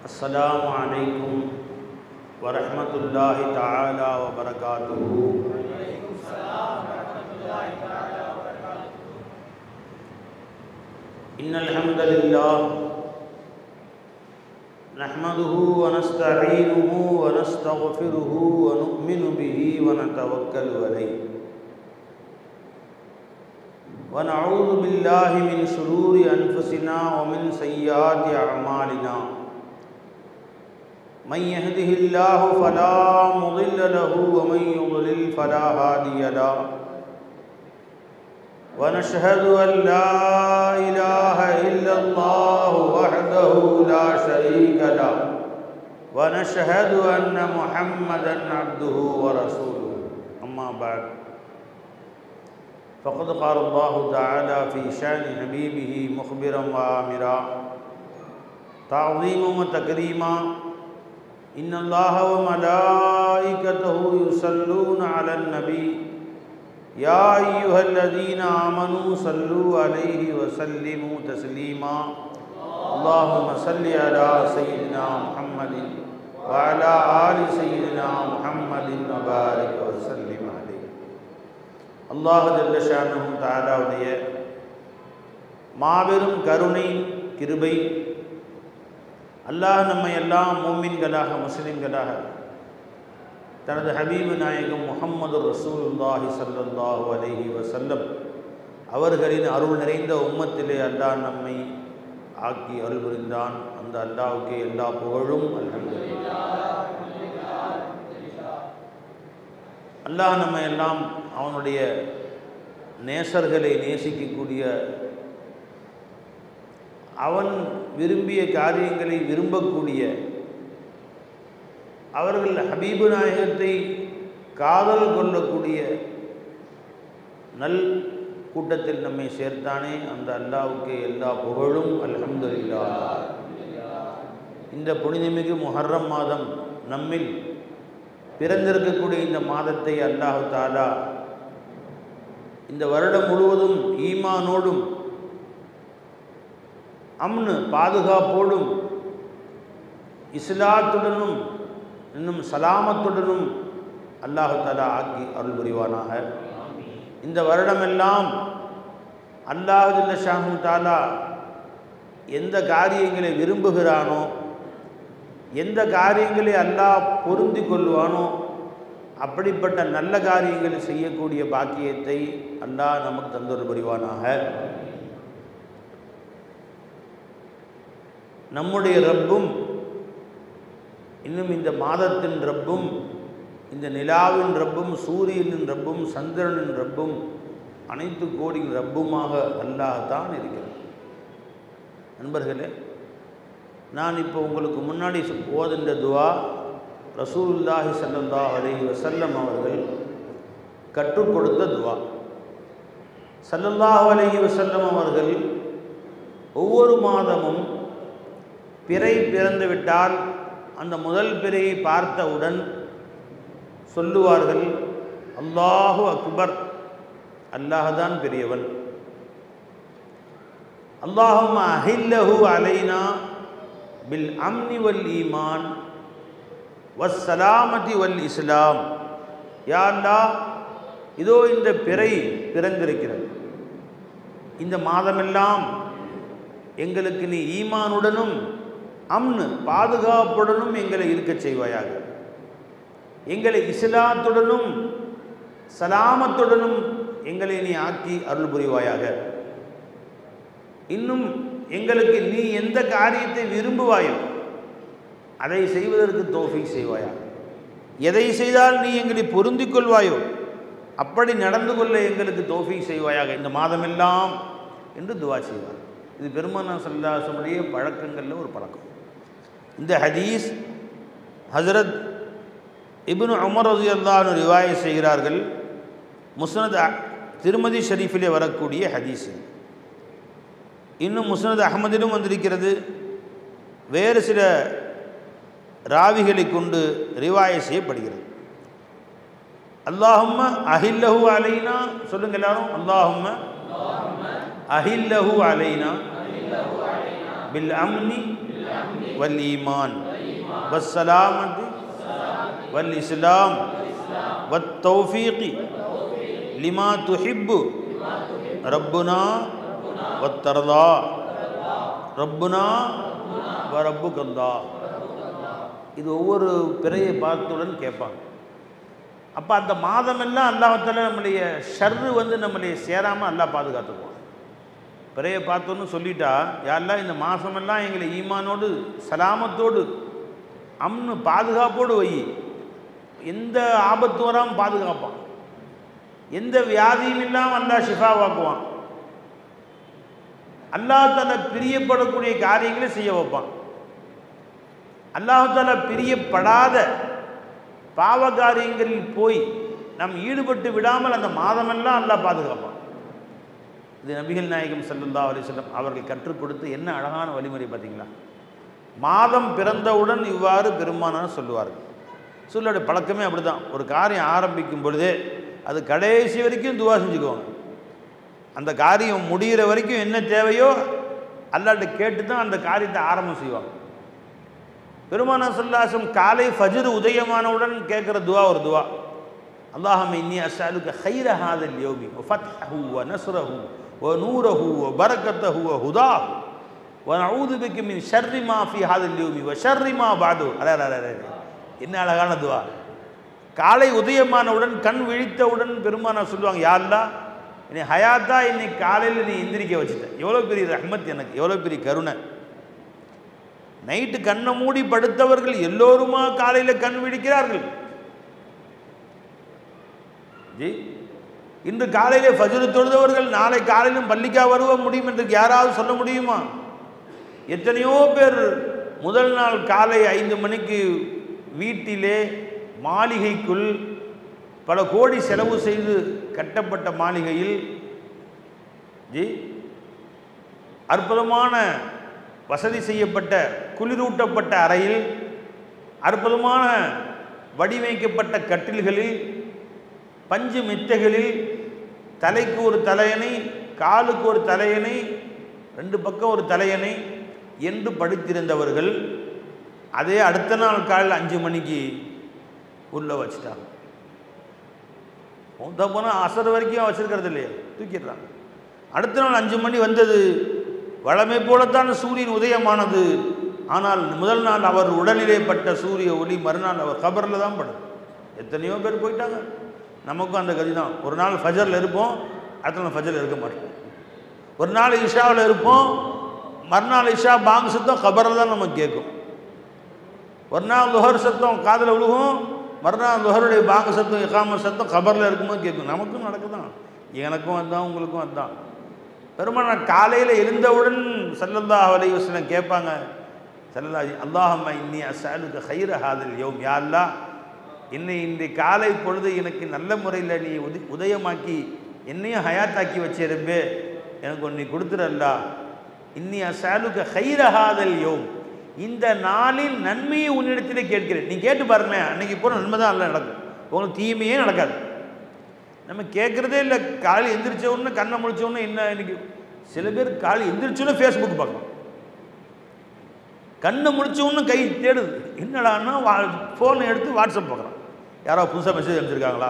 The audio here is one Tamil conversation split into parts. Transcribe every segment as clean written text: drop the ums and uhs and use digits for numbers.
السلام عليكم ورحمة الله تعالى وبركاته. وعليكم السلام ورحمة الله تعالى وبركاته. إن الحمد لله نحمده ونستعينه ونستغفره ونؤمن به ونتوكل عليه ونعوذ بالله من شرور أنفسنا ومن سيئات أعمالنا. من يهده الله فلا مضل له ومن يضلل فلا هادي له. ونشهد أن لا إله إلا الله وحده لا شريك له ونشهد أن محمدا عبده ورسوله. أما بعد فقد قال الله تعالى في شأن حبيبه مخبرا وآمرا تعظيما وتكريما إن الله وملائكته يصلون على النبي يا أيها الذين آمنوا صلوا عليه وسلموا تسليما. اللهم صل على سيدنا محمد وعلى آل سيدنا محمد وبارك وسلم عليه. அல்லாஹ் ஜல்ல ஷானுஹு தஆலாவுடைய மாபெரும் கருணை கிருபை, அல்லாஹ் நம்மை எல்லாம் மூமின்களாக முஸ்லிம்களாக தனது ஹபீபு நாயகம் முஹம்மது ரசூலுல்லாஹி ஸல்லல்லாஹு அலைஹி வஸல்லம் அவர்களின் அருள் நிறைந்த உம்மத்திலே அல்லாஹ் நம்மை ஆக்கி அருள் புரிந்தான். அந்த அல்லாஹ்வுக்கு எல்லா புகழும். அல்ஹம்துலில்லாஹ். அல்லாஹ் நம்மை எல்லாம் அவனுடைய நேசர்களை நேசிக்கக்கூடிய, அவன் விரும்பிய காரியங்களை விரும்பக்கூடிய, அவர்கள் ஹபீபு நாயகத்தை காதல் கொள்ளக்கூடிய நல் கூட்டத்தில் நம்மை சேர்த்தானே அந்த அல்லாஹ்வுக்கு எல்லா புகழும். அல்ஹம்துலில்லாஹ். இந்த புனிதமிகு முஹர்ரம் மாதம் நம்மில் பிறந்திருக்கக்கூடிய இந்த மாதத்தை அல்லாஹ் தஆலா இந்த வருடம் முழுவதும் ஈமானோடும் அம்னு பாதுகாப்போடும் இஸ்லாத்துடனும் இன்னும் சலாமத்துடனும் அல்லாஹ் தஆலா ஆக்கி அருள் புரிவானாக. இந்த வருடமெல்லாம் அல்லாஹ் ஜல்ல ஷானஹு தஆலா எந்த காரியங்களை விரும்புகிறானோ, எந்த காரியங்களை அல்லாஹ் பொருந்தி கொள்வானோ அப்படிப்பட்ட நல்ல காரியங்களை செய்யக்கூடிய பாக்கியத்தை அல்லாஹ் நமக்கு தந்தருள் புரிவானாக. நம்முடைய ரப்பும் இன்னும் இந்த மாதத்தின் ரப்பும், இந்த நிலாவின் ரப்பும், சூரியனின் ரப்பும், சந்திரனின் ரப்பும், அனைத்து கோடியின் ரப்புமாக அல்லாஹ் தான் இருக்கிறார். நண்பர்களே, நான் இப்போ உங்களுக்கு முன்னாடி ஓதுன்ற துவா ரசூலுல்லாஹி ஸல்லல்லாஹு அலைஹி வஸல்லம் அவர்கள் கற்றுக் கொடுத்த துவா. ஸல்லல்லாஹு அலைஹி வஸல்லம் அவர்கள் ஒவ்வொரு மாதமும் பிறை பிறந்துவிட்டால் அந்த முதல் பிறையை பார்த்தவுடன் சொல்லுவார்கள், அல்லாஹு அக்பர், அல்லாஹ் தான் பெரியவன். அல்லாஹும்ம அஹில்லஹு அலைனா பில் அம்னி வல் ஈமான் வஸ் சலாமதி வல் இஸ்லாம். யா அல்லாஹ், இதோ இந்த பிறை பிறந்திருக்கிறது, இந்த மாதமெல்லாம் எங்களுக்கு நீ ஈமானுடனும் அம்னு பாதுகாப்புடனும் எங்களை இருக்கச் செய்வாயாக, எங்களை இஸ்லாத்துடனும் சலாமத்துடனும் எங்களை நீ ஆக்கி அருள் புரிவாயாக. இன்னும் எங்களுக்கு நீ எந்த காரியத்தை விரும்புவாயோ அதை செய்வதற்கு தௌஃபீக் செய்வாயாக. எதை செய்தால் நீ எங்களை பொருந்திக் கொள்வாயோ அப்படி நடந்து கொள்ள எங்களுக்கு தௌஃபீக் செய்வாயாக இந்த மாதமெல்லாம் என்று துவா செய்வார். இது பெருமானார் ஸல்லல்லாஹு அலைஹி வஸல்லம் பழக்கங்களில் ஒரு பழக்கம். இந்த ஹதீஸ் ஹஜ்ரத் இப்னு உமர் ரலியல்லாஹு அன்ஹு ரிவாயத் செய்கிறார்கள். முஸ்னத் திருமதி ஷரீஃபிலே வரக்கூடிய ஹதீஸ். இன்னும் முஸ்னத் அஹ்மதிலும் வந்திருக்கிறது. வேறு சில ராவிகளை கொண்டு ரிவாயத் செய்யப்படுகிறது. அல்லாஹும்ம அஹில்லஹு அலைனா, சொல்லுங்க எல்லாரும், அல்லாஹும்ம அஹில்லஹு அலைனா பில் அம்னி والإيمان والسلامة والإسلام والتوفيق لما تحب ربنا والترضى ربنا وربك الله. இது ஒவ்வொரு பிறையை பார்த்தவுடன் கேட்பாங்க. அப்போ அந்த மாதமெல்லாம் அல்லாஹ்தால நம்முடைய ஷர்ரு நம்மளை சேராமல் அல்லாஹ் பாதுகாத்துக்குவான். பிறையை பார்த்தோன்னு சொல்லிட்டா, யாரெல்லாம் இந்த மாதமெல்லாம் எங்களை ஈமானோடு சலாமத்தோடு அம்னு பாதுகாப்போடு வை, எந்த ஆபத்து வராமல் பாதுகாப்பான், எந்த வியாதியும் இல்லாமல் அல்லாஹ் ஷிஃபாவாக்குவான், அல்லாஹ்தால பிரியப்படக்கூடிய காரியங்களை செய்ய வைப்பான். அல்லாஹ்தால பிரியப்படாத பாவ காரியங்களில் போய் நாம் ஈடுபட்டு விடாமல் அந்த மாதமெல்லாம் அல்லாஹ் பாதுகாப்பான். இது நபிகள் நாயகம் ஸல்லல்லாஹு அலைஹி வஸல்லம் அவர்கள் கற்றுக் கொடுத்து என்ன அழகான வழிமுறை பார்த்தீங்களா. மாதம் பிறந்தவுடன் இவ்வாறு பெருமானார் சொல்லுவார்கள். சொல்லுடைய பழக்கமே அப்படி தான். ஒரு காரியம் ஆரம்பிக்கும் பொழுதே அது கடைசி வரைக்கும் துவா செஞ்சுக்குவாங்க. அந்த காரியம் முடிகிற வரைக்கும் என்ன தேவையோ அல்லாஹ்ட்ட கேட்டு தான் அந்த காரியத்தை ஆரம்பம் செய்வாங்க. பெருமானார் ஸல்லல்லாஹு அலைஹி வஸல்லம் காலை ஃபஜ்ர் உதயமானவுடன் கேட்குற துவா ஒரு துவா, அல்லாஹும்ம இன்னி அஸ்அலுக கைர ஹாதல் யௌமி வ ஃபத்ஹஹு வ நஸ்ரஹு வ நூரஹு வ பரக்கத்தஹு வ ஹுதாஹு வ நஊது பிக மின் ஷர்ரி மா ஃபீ ஹாதல் யௌமி வ ஷர்ரி மா பஅது. என்ன அழகான துவா. காலை உதயமானவுடன் கண் விழித்தவுடன் பெருமானார் சொல்லுவாங்க, யா அல்லாஹ் என்னை ஹயாத்தா இன்னைக்கு காலையில் நீ எந்திரிக்க வச்சுட்ட, எவ்வளோ பெரிய ரஹ்மத் எனக்கு, எவ்வளோ பெரிய கருணை. நைட்டு கண்ணை மூடி படுத்தவர்கள் எல்லோருமா காலையில் கண் விழிக்கிறார்கள். ஜி, இன்று காலையிலே ஃபஜ்ர் தொழுதவர்கள் நாளை காலையிலும் பள்ளிக்கா வருவ முடியும் என்று யாராவது சொல்ல முடியுமா? எத்தனையோ பேர் முதல் நாள் காலை 5 மணிக்கு வீட்டிலே மாளிகைக்குள் பல கோடி செலவு செய்து கட்டப்பட்ட மாளிகையில் ஜி அற்புதமான வசதி செய்யப்பட்ட குளிரூட்டப்பட்ட அறையில் அற்புதமான வடிவமைக்கப்பட்ட கட்டில்களில் பஞ்சு மெத்தைகளில் தலைக்கு ஒரு தலையணை, காலுக்கு ஒரு தலையணை, 2 பக்கம் ஒரு தலையணை என்று படுத்திருந்தவர்கள் அதே அடுத்த நாள் காலையில் 5 மணிக்கு உள்ளே வச்சுட்டாங்க. போனால் அசர் வரைக்கும் வச்சிருக்கிறது இல்லையா, தூக்கிடுறாங்க. அடுத்த நாள் 5 மணி வந்தது, வழமை போலத்தான் சூரியன் உதயமானது. ஆனால் முதல் நாள் அவர் உடலிலே பட்ட சூரிய ஒளி மறுநாள் அவர் கபரில் தான் படும். எத்தனையோ பேர் போயிட்டாங்க. நமக்கும் அந்த கதி தான். ஒரு நாள் ஃபஜரில் இருப்போம், அடுத்த நாள் ஃபஜரில் இருக்க மாட்டோம். ஒரு நாள் இஷாவில் இருப்போம், மறுநாள் இஷா பாங்கு சத்தம் கபரில் தான் நமக்கு கேட்கும். ஒரு நாள் லுஹர் சத்தம் காதில் விழுகும், மறுநாள் லுஹருடைய பாங்கு சத்தம் இகாம சத்தம் கபரில் இருக்கும்போது கேட்கும். நமக்கும் நடக்குதான், எனக்கும் அதுதான், உங்களுக்கும் அதுதான். பெருமானார் காலையில் எழுந்தவுடன் ஸல்லல்லாஹு அலைஹி வஸல்லம் கேட்பாங்க, அல்லாஹும்ம இன்னி அஸ்அலுக கைர ஹாதல் யௌம், யா அல்லாஹ் இன்றைய காலை பொழுது எனக்கு நல்ல முறையில் நீ உதயமாக்கி என்னையும் ஹயாத்தாக்கி வச்சிருப்பே, எனக்கு ஒன்று நீ கொடுத்துறல்லா. இன்னி அஸ்அலுக கைர ஹாதல் யௌம், இந்த நாளில் நன்மையை உன்னிடத்திலே கேட்கிறேன். நீ கேட்டு பாருங்க, அன்னைக்கு போகிற நன்மை தான் எல்லாம் நடக்கும், உங்களுக்கு தீமையே நடக்காது. நம்ம கேட்குறதே இல்லை. காலையில் எந்திரிச்சோன்னு கண்ணை முடிச்சோன்னு என்ன, இன்னைக்கு சில பேர் காலையில் எந்திரிச்சோன்னு ஃபேஸ்புக் பார்க்கணும், கண்ணை முடிச்சோன்னு கை தேடுது. என்னடான்னா ஃபோனை எடுத்து வாட்ஸ்அப் பார்க்குறான், யாராவது புதுசாக மெசேஜ் அனுப்பிச்சிருக்காங்களா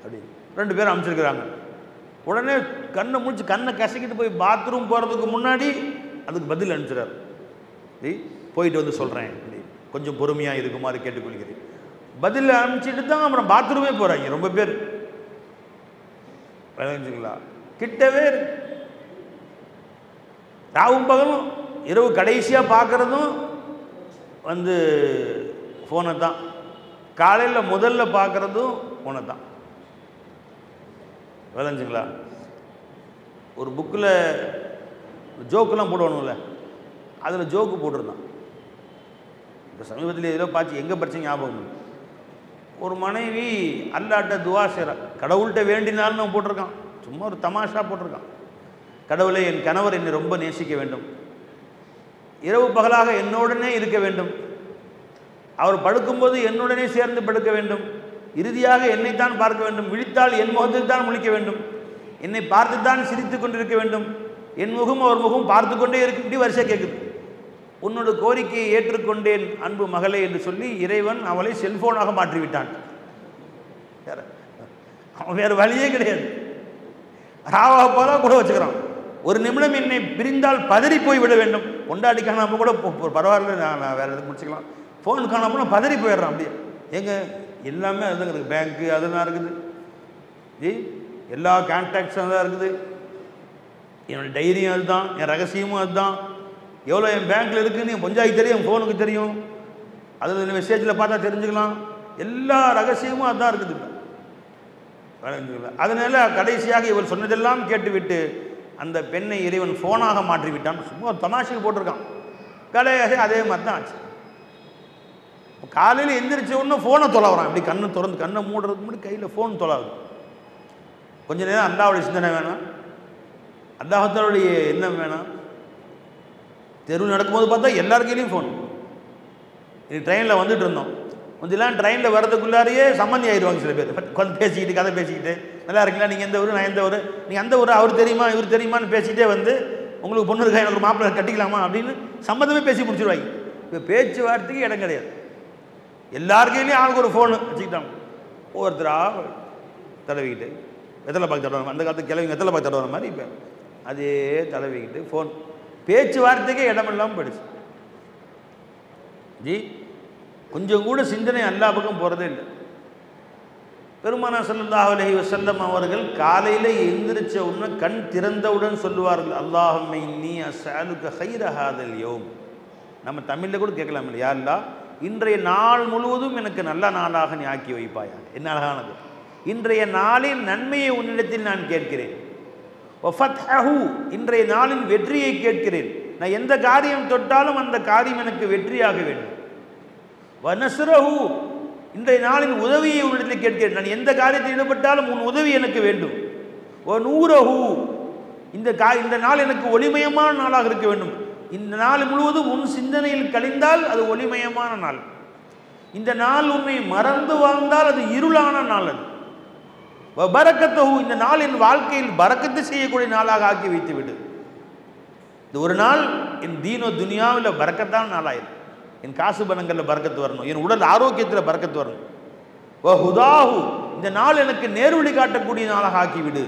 அப்படி 2 பேர் அனுப்பிச்சிருக்கிறாங்க. உடனே கண்ணை முடிச்சு கண்ணை கசக்கிட்டு போய் பாத்ரூம் போகிறதுக்கு முன்னாடி அதுக்கு பதில் அனுப்பிச்சிடாரு. போயிட்டு வந்து சொல்கிறேன், கொஞ்சம் பொறுமையாக இருக்குமாறு கேட்டுக்கொள்கிறேன். பதில் அனுப்பிச்சிட்டு தான் அப்புறம் பாத்ரூமே போகிறாங்க ரொம்ப பேர். விளைஞ்சுங்களா, கிட்டவே ராவும் பகலும் இரவு கடைசியாக பார்க்குறதும் ஃபோனை தான், காலையில் முதல்ல பார்க்குறதும் ஃபோனை தான். விளைஞ்சுங்களா, ஒரு புக்கில் ஜோக்கெலாம் போடுவானுங்கள, அதில் ஜோக்கு போட்டிருந்தான். இப்போ சமீபத்தில் எதில் பார்த்து எங்கே படித்த ஞாபகம். ஒரு மனைவி அல்லாட்ட துவா செய்கிறா, கடவுள்கிட்ட வேண்டினாலும் போட்டிருக்கான், சும்மா ஒரு தமாஷா போட்டிருக்கான். கடவுளை, என் கணவர் என்னை ரொம்ப நேசிக்க வேண்டும், இரவு பகலாக என்னுடனே இருக்க வேண்டும், அவர் படுக்கும்போது என்னுடனே சேர்ந்து படுக்க வேண்டும், இறுதியாக என்னைத்தான் பார்க்க வேண்டும், விழித்தால் என் முகத்தில் தான் முழிக்க வேண்டும், என்னை பார்த்து தான் சிரித்து கொண்டிருக்க வேண்டும், என் முகம் அவர் முகம் பார்த்து கொண்டே இருக்கு. இப்படி வரிசையாக கேட்குது. உன்னோட கோரிக்கையை ஏற்றுக்கொண்டேன் அன்பு மகளே என்று சொல்லி இறைவன் அவளை செல்போனாக மாற்றிவிட்டான். அவன் வேறு வழியே கிடையாது. ராவா போல கூட வச்சுக்கிறான். ஒரு நிமிடம் என்னை பிரிந்தால் பதறி போய் விட வேண்டும். கொண்டாடி காணாமல் கூட பரவாயில்ல, நான் வேறு எதுக்கு முடிச்சுக்கலாம். ஃபோன் காணாமல் பதறி போயிடுறான். அப்படியே எங்க எல்லாமே அதுதான் இருக்குது. பேங்க்கு அதெல்லாம் இருக்குது, எல்லா கான்டாக்ட்ஸும் தான் இருக்குது. என்னோடய டைரியும் அதுதான், என் ரகசியமும் அதுதான். எவ்வளோ என் பேங்க்கில் இருக்குதுன்னு என் பஞ்சாயத்து தெரியும், என் ஃபோனுக்கு தெரியும். அதில் மெசேஜில் பார்த்தா தெரிஞ்சுக்கலாம். எல்லா ரகசியமும் அதுதான் இருக்குது. அதனால கடைசியாக இவள் சொன்னதெல்லாம் கேட்டுவிட்டு அந்த பெண்ணை இறைவன் ஃபோனாக மாற்றிவிட்டான். சும்மா தமாஷுக்கு போட்டிருக்கான். கடையாக அதே மாதிரி தான் ஆச்சு. காலையில் எந்திரிச்ச உடனே ஃபோனை தொலைவறான். இப்படி கண்ணை திறந்து கண்ணை மூடுறதுக்கு முன்னாடி கையில் ஃபோன் தொலைவுது. கொஞ்ச நேரம் அல்லாஹ்வுடைய சிந்தனை வேணாம், அல்லாஹ்வுடைய எண்ணம் வேணாம். தெருவில் நடக்கும்போது பார்த்தா எல்லார் கையிலையும் ஃபோன். இது ட்ரெயினில் வந்துட்டு இருந்தோம். கொஞ்சம் ட்ரெயினில் வர்றதுக்குள்ளாரையே சம்மந்தி ஆயிடுவாங்க சில பேர். கொஞ்சம் பேசிக்கிட்டு கதை பேசிக்கிட்டு, நல்லா இருக்கீங்களா, நீங்கள் எந்த ஊர், நான் எந்த ஊர், நீங்கள் அந்த ஊர், அவர் தெரியுமா இவர் தெரியுமான்னு பேசிக்கிட்டே வந்து உங்களுக்கு பொண்ணு இருக்கா, எனக்கு மாப்பிள்ளை கட்டிக்கலாமா அப்படின்னு சம்மந்தமே பேசி முடிச்சிடுவாங்க. இப்போ பேச்சுவார்த்தைக்கு இடம் கிடையாது. எல்லார் கையிலையும் ஆளுக்கு ஒரு ஃபோனு வச்சுக்கிட்டாங்க. ஒவ்வொருத்தராக தடவிக்கிட்டு வெத்தலை பாக்கு தடவை, அந்த காலத்து கிழவிங்க வெத்தலை பாக்கு தடவை மாதிரி இப்போ அதே தடவிக்கிட்டு ஃபோன். பேச்சுவார்த்தைக்கே இடமெல்லாம் போயிடுச்சு. ஜி கொஞ்சம் கூட சிந்தனை அல்லாஹ் பக்கம் போகிறதே இல்லை. பெருமானார் ஸல்லல்லாஹு அலைஹி வஸல்லம் அவர்கள் காலையில் எந்திரிச்ச உடனே கண் திறந்தவுடன் சொல்லுவார்கள், அல்லாஹும்ம இன்னி அஸ்அலுக கைர ஹாதல் யௌம். நம்ம தமிழில் கூட கேட்கலாம் இல்லை, யா அல்லாஹ் இன்றைய நாள் முழுவதும் எனக்கு நல்ல நாளாக நீ ஆக்கி வைப்பாயா. என்ன அழகானது. இன்றைய நாளின் நன்மையை உன்னிடத்தில் நான் கேட்கிறேன். வஃபத்ஹு இன்றைய நாளின் வெற்றியை கேட்கிறேன். நான் எந்த காரியம் தொட்டாலும் அந்த காரியம் எனக்கு வெற்றியாக வேண்டும். வனஸ்ரஹு இன்றைய நாளின் உதவியை உன்னிடத்தில் கேட்கிறேன். நான் எந்த காரியத்தில் ஈடுபட்டாலும் உன் உதவி எனக்கு வேண்டும். வநூரஹு இந்த நாள் எனக்கு ஒளிமயமான நாளாக இருக்க வேண்டும். இந்த நாள் முழுவதும் உன் சிந்தனையில் கழிந்தால் அது ஒளிமயமான நாள். இந்த நாள் உன்னை மறந்து வாழ்ந்தால் அது இருளான நாள். அது பரக்கத்தஹு இந்த நாள் என் வாழ்க்கையில் பரக்கத்து செய்யக்கூடிய நாளாக ஆக்கி வைத்து விடு. இந்த ஒரு நாள் என் தீனோ துனியாவில் பரக்கத்தான நாளாயிரு. என் காசு பணங்களில் பரக்கத்து வரணும், என் உடல் ஆரோக்கியத்தில் பரக்கத்து வரணும். ஹுதாஹு இந்த நாள் எனக்கு நேர்வழி காட்டக்கூடிய நாளாக ஆக்கிவிடு.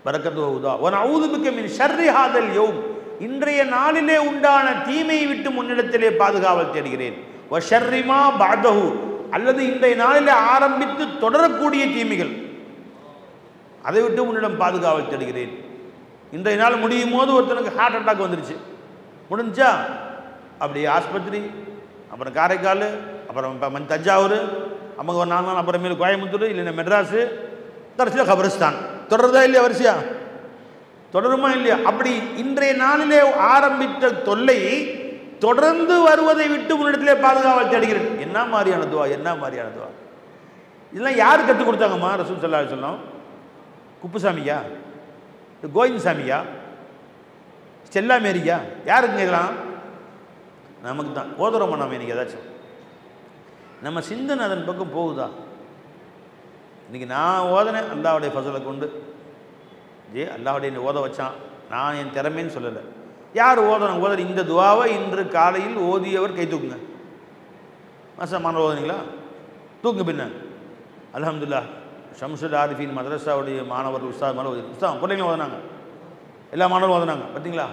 பரக்கத்து ஹுதா வனஊது பிக்க மின் ஷர்ரி ஹாதல் யௌம் இன்றைய நாளிலே உண்டான தீமையை விட்டு முன்னிடத்திலே பாதுகாவல் தேடுகிறேன். வ ஷர்ரி மா பஅதஹு அல்லது இன்றைய நாளிலே ஆரம்பித்து தொடரக்கூடிய தீமைகள் அதை விட்டு உன்னிடம் பாதுகாவல் தேடுகிறேன். இன்றைய நாள் முடியும் போது ஒருத்தனுக்கு ஹார்ட் அட்டாக் வந்துருச்சு, முடிஞ்சா அப்படியே ஆஸ்பத்திரி, அப்புறம் காரைக்கால், அப்புறம் தஞ்சாவூர், அவங்க ஒரு 4 நாள் அப்புறமேல் கோயம்புத்தூர், இல்லைன்னா மெட்ராஸு, கடைசியில் கபரிஸ்தான். தொடருதா இல்லையா? வரிசையா தொடருமா இல்லையா? அப்படி இன்றைய நாளிலே ஆரம்பித்த தொல்லை தொடர்ந்து வருவதை விட்டு உன்னிடத்திலே பாதுகாவல் தேடுகிறேன். என்ன மாதிரியான துவா, என்ன மாதிரியான துவா. இதெல்லாம் யார் கற்றுக் கொடுத்தாங்கம்மா? ரசூல் ஸல்லல்லாஹு அலைஹி வஸல்லம். குப்புசாமியா, கோவிந்தசாமியா, செல்லா மேரியா, யாருக்குங்க இதெல்லாம்? நமக்கு தான். ஓதுறோமா நம்ம இன்னைக்கு? ஏதாச்சும் நம்ம சிந்தனை அதன் பக்கம் போகுதா? இன்றைக்கி நான் ஓதனேன் அல்லாஹ்வுடைய ஃபஸலை கொண்டு. அல்லாஹ்வுடைய ஓத வச்சான், நான் என் திறமைன்னு சொல்லலை. யார் ஓதணும்? இந்த துவாவை இன்று காலையில் ஓதியவர் கை தூக்குங்க. மாசமான ஓதுனீங்களா? தூக்குங்க. பின்ன அல்ஹம்துலில்லாஹ் ஷம்சுல் ஆரிஃபின் மதரசாவுடைய மாணவர்கள் உஸ்தாத் மேலே உஸ்தாத் பிள்ளைங்க ஓதுனாங்க, எல்லா மாணவர்களும் ஓதுனாங்க. பார்த்தீங்களா?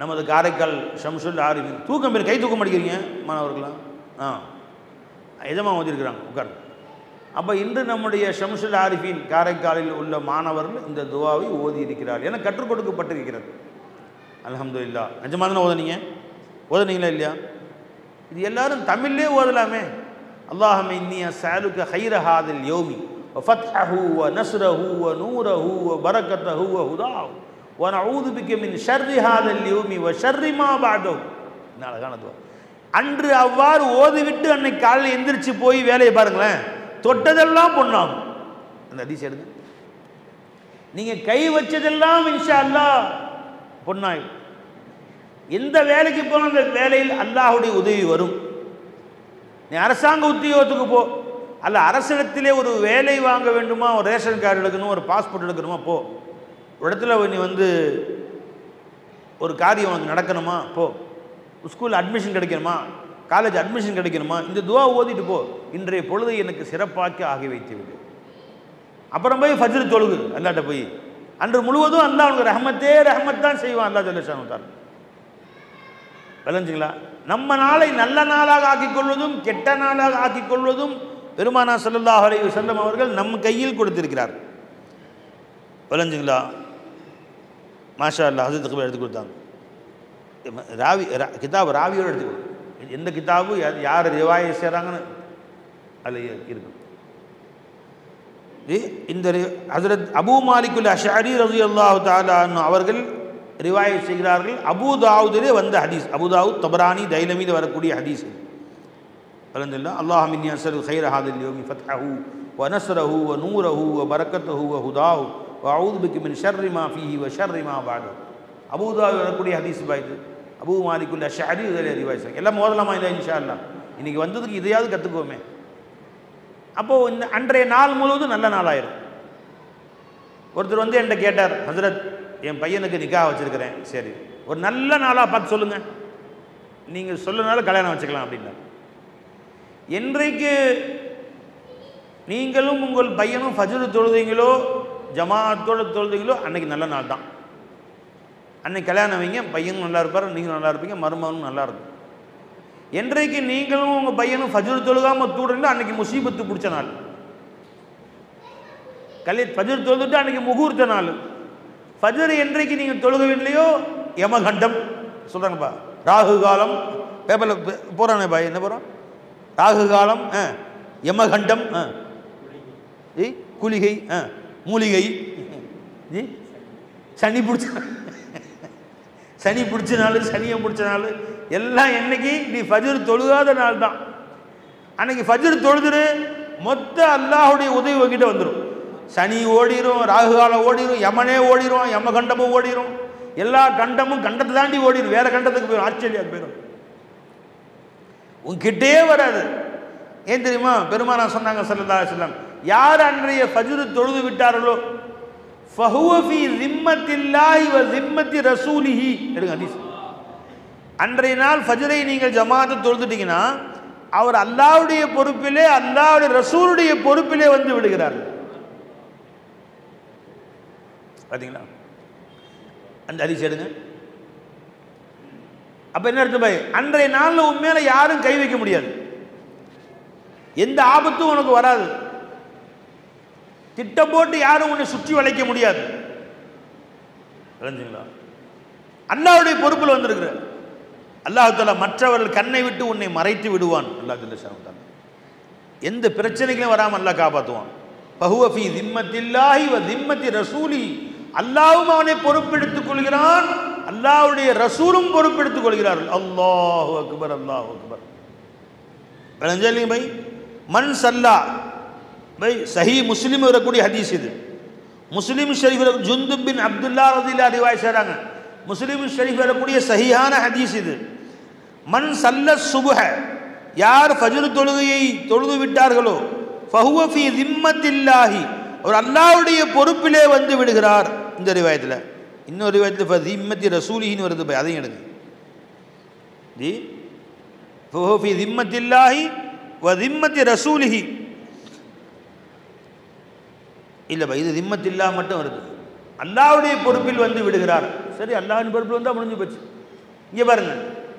நமது காரைக்கால் ஷம்சுல் ஆரிஃபின் தூக்கம் பேர் கை தூக்க மாட்டேங்கிறீங்க மாணவர்களாம். எஜமா ஓதிருக்கிறாங்க, உட்கார். அப்போ இன்று நம்முடைய ஷம்சுல் ஆரிஃபின் காரைக்காலில் உள்ள மாணவர்கள் இந்த துவாவை ஓதி இருக்கிறார்கள் என கற்றுக் கொடுக்கப்பட்டிருக்கிறது. அல்ஹம்துலில்லாஹ். நிஜமாக தானே ஓதுனீங்களா இல்லையா? இது எல்லாரும் தமிழ்லே ஓதலாமே. அல்லாஹும்ம இன்னி அஸ்அலுக கைர ஹாதில் யௌமி வ ஃபத்ஹஹு வ நஸ்ரஹு வ நூரஹு வ பரக்கத்தஹு வ ஹுதாஹு வ நஊது பிக மின் ஷர்ரி ஹாதில் யௌமி வ ஷர்ரி மா பஅதஹு. என்ன அழகான துவா. அன்று அவ்வாறு ஓதிவிட்டு அன்னைக்கு காலையில் எந்திரிச்சு போய் வேலையை பாருங்களேன், தொட்டதெல்லாம் பொண்ணாகும். அந்த ஹதீஸ் எடுங்க. நீங்கள் கை வச்சதெல்லாம் இன்ஷா அல்லாஹ் பொண்ணாகும். எந்த வேலைக்கு போனால் அந்த வேலையில் அல்லாஹ்வுடைய உதவி வரும். நீ அரசாங்க உத்தியோகத்துக்கு போ, அல்ல அரசிடத்திலே ஒரு வேலை வாங்க வேண்டுமா, ஒரு ரேஷன் கார்டு எடுக்கணும், ஒரு பாஸ்போர்ட் எடுக்கணுமா, போ. ஒரு இடத்துல நீ ஒரு காரியம் உனக்கு நடக்கணுமா போ, ஸ்கூல் அட்மிஷன் கிடைக்கணுமா, காலேஜ் அட்மிஷன் கிடைக்கணுமா, இந்த துவா ஓதிட்டு போ, இன்றைய பொழுதை எனக்கு சிறப்பாக்கி ஆகி வைத்து விடு. அப்புறம் போய் ஃபஜ்ர் தொழுகு அல்லாட்ட போய். அன்று முழுவதும் அல்லாஹ் உனக்கு ரஹமத் தான் செய்வான் அல்லாஹ் ஜல்ல ஷானுஹு. விளங்குங்களா? நம்ம நாளை நல்ல நாளாக ஆக்கிக் கொள்வதும் கெட்ட நாளாக ஆக்கிக் கொள்வதும் பெருமானா ஸல்லல்லாஹு அலைஹி வஸல்லம் அவர்கள் நம் கையில் கொடுத்திருக்கிறார். விளங்குங்களா? மாஷா அல்லாஹ் ஹஸரத்துக்கு எடுத்து கொடுத்தாங்க. ராவி கிதாப் ராவியோடு எடுத்து கொடுத்தாங்க. எந்த கிதாபு யார் ரிவாயை செய்கிறாங்கன்னு அதில் இருக்கு. இந்த ஹஸரத் அபூ மாலிக்குல் அஷ்அரி ரலியல்லாஹு தஆலா அன்ஹு அவர்கள் ரிவாயத் செய்கிறார்கள். அபூ தாவூதிலே வந்த ஹதீஸ், அபூ தாவூத், தபரானி, தைலமியில் வரக்கூடிய ஹதீஸ். அல்ஹம்துலில்லாஹ். அல்லாஹும்ம இன்னி அஸ்அலுக கைர ஹாதில் யௌமி ஃபத்ஹஹு வ நஸ்ரஹு வ நூரஹு வ பரக்கத்தஹு வ ஹுதாஹு வ அஊது பிக மின் ஷர்ரி மா ஃபீஹி வ ஷர்ரி மா பஅதஹு. அபூ தாவூத் வரக்கூடிய ஹதீஸ் பாய்து. அபூ மாலிக்குல் அஷ்அரி இதில் ரிவாயத் செய்கிறாங்க. எல்லாம் மோதலாமா இல்லை இன்ஷா அல்லாஹ். இன்றைக்கி வந்ததுக்கு இதையாவது கற்றுக்குவோமே. அப்போது இந்த அன்றைய நாள் முழுவதும் நல்ல நாளாயிரும். ஒருத்தர் வந்து என்கிட்ட கேட்டார், ஹஸரத் என் பையனுக்கு நிக்காஹ் வச்சுருக்கிறேன், சரி ஒரு நல்ல நாளாக பார்த்து சொல்லுங்கள், நீங்கள் சொல்லனால கல்யாணம் வச்சுக்கலாம் அப்படின்னார். என்றைக்கு நீங்களும் உங்கள் பையனும் ஃபஜ்ர் தொழுதீங்களோ ஜமாஅத்தோடு தொழுதீங்களோ அன்றைக்கி நல்ல நாள் தான். அன்றைக்கி கல்யாணம் வைங்க, பையனும் நல்லா இருப்பார், நீங்களும் நல்லா இருப்பீங்க, மருமகனும் நல்லா இருக்கும். என்றைக்கு நீங்களும் உங்கள் பையனும் ஃபஜ்ர் தொழுகாமல் தூடுறீங்களோ அன்றைக்கி முசீபத்து பிடிச்ச நாள். ஃபஜ்ர் தொழுதுட்டு அன்றைக்கி முகூர்த்த நாள். ஃபஜ்ர் என்றைக்கு நீங்கள் தொழுகவில்லையோ யமகண்டம் சொல்கிறாங்கப்பா, ராகு காலம் பேப்பரில் போகிறானே பாய், என்ன போகிறோம், ராகு காலம், யமகண்டம், குளிகை, மூலிகை, சனி பிடிச்ச நாள், சனியை பிடிச்ச நாள் எல்லாம் என்னைக்கு நீ ஃபஜ்ர் தொழுகாத நாள் தான். அன்னைக்கு ஃபஜ்ர் தொழுதுரு, மொத்த அல்லாஹுடைய உதவி உங்ககிட்ட வந்துடும். சனி ஓடிரும், ராகு காலம் ஓடிரும், யமனே ஓடிரும், யமகண்டமும் ஓடிரும், எல்லா கண்டமும் கண்டத்தை தாண்டி ஓடிடும், வேற கண்டத்துக்கு போயிடும், ஆஸ்திரேலியாவுக்கு போயிடும், உங்ககிட்டே வராது. ஏன் தெரியுமா? பெருமானா சொன்னாங்க ஸல்லல்லாஹு அலைஹி வஸல்லம், யார் அன்றைய ஃபஜ்ர் தொழுது விட்டார்களோ ஃபஹுவ ஃபீ ஸிம்மத்தில்லாஹி வ ஸிம்மத்தி ரசூலிஹி. எடுங்க ஹதீஸ். அன்றைய நாள் ஃபஜ்ரை நீங்கள் ஜமாஅத்து தொழுதுட்டீங்கன்னா அவர் அல்லாஹ்வுடைய பொறுப்பிலே, அல்லாஹ்வுடைய ரசூலுடைய பொறுப்பிலே வந்து விடுகிறார். பார்த்தீங்களா? அந்த ஹதீஸ் எடுங்க. அப்ப என்ன அர்த்தம் பாய்? அன்றைய நாளில் உன் மேல யாரும் கை வைக்க முடியாது, எந்த ஆபத்தும் உனக்கு வராது, திட்டம் போட்டு யாரும் உன்னை சுற்றி வளைக்க முடியாது. புரிஞ்சுங்களா? அல்லாஹ்வுடைய பொறுப்பில் வந்திருக்கிற அல்லாஹ் தஆலா மற்றவர்கள் கண்ணை விட்டு உன்னை மறைத்து விடுவான். அல்லாஹ் ஜல்ல ஷானுஹு எந்த பிரச்சனைகளும் வராமல் அல்லாஹ் காப்பாற்றுவான். ஃபஹுவ ஃபீ ஸிம்மத்தில்லாஹி வ ஸிம்மத்தி ரசூலி. அல்லாஹ்வும் அவனை பொறுப்பெடுத்துக் கொள்கிறான், அல்லாஹ்வுடைய ரசூலும் பொறுப்பெடுத்துக் கொள்கிறார்கள். அல்லாஹு அக்பர், அல்லாஹு அக்பர். விளங்கலைங்க பை? மன் சல்லா பை சஹீ முஸ்லிம் வரக்கூடிய ஹதீஸ் இது. முஸ்லிம் ஷரீஃபில் ஜுந்துப் பின் அப்துல்லா ரலியல்லாஹு ரிவாயத் செய்றாங்க. முஸ்லிம் ஷரீஃப் வரக்கூடிய சஹீஹான ஹதீஸ் இது. மன் சல்ல சுபஹ, யார் ஃபஜ்ர் தொழுகையை தொழுது விட்டார்களோ ஃபஹுவ ஃபீ ஸிம்மத்தில்லாஹி, அவர் அல்லாஹ்வுடைய பொறுப்பிலே வந்து விடுகிறார். இந்த ரிவாயத்தில் இன்னொரு ரிவாயத்தில் ஃபஸிம்மத்தி ரசூலிஹின்னு வருது பை, அதையும் எடுங்க. தி ஃபஹுவ ஃபீ ஸிம்மத்தில்லாஹி வ ஸிம்மத்தி ரசூலிஹி. இல்லை பை, இது ஸிம்மத்தில்லா மட்டும் வருது. அல்லாஹ்வுடைய பொறுப்பில் வந்து விடுகிறார். சரி, அல்லாஹ்வின் பொறுப்பில் வந்தால் முடிஞ்சு போச்சு. இங்கே பாருங்க,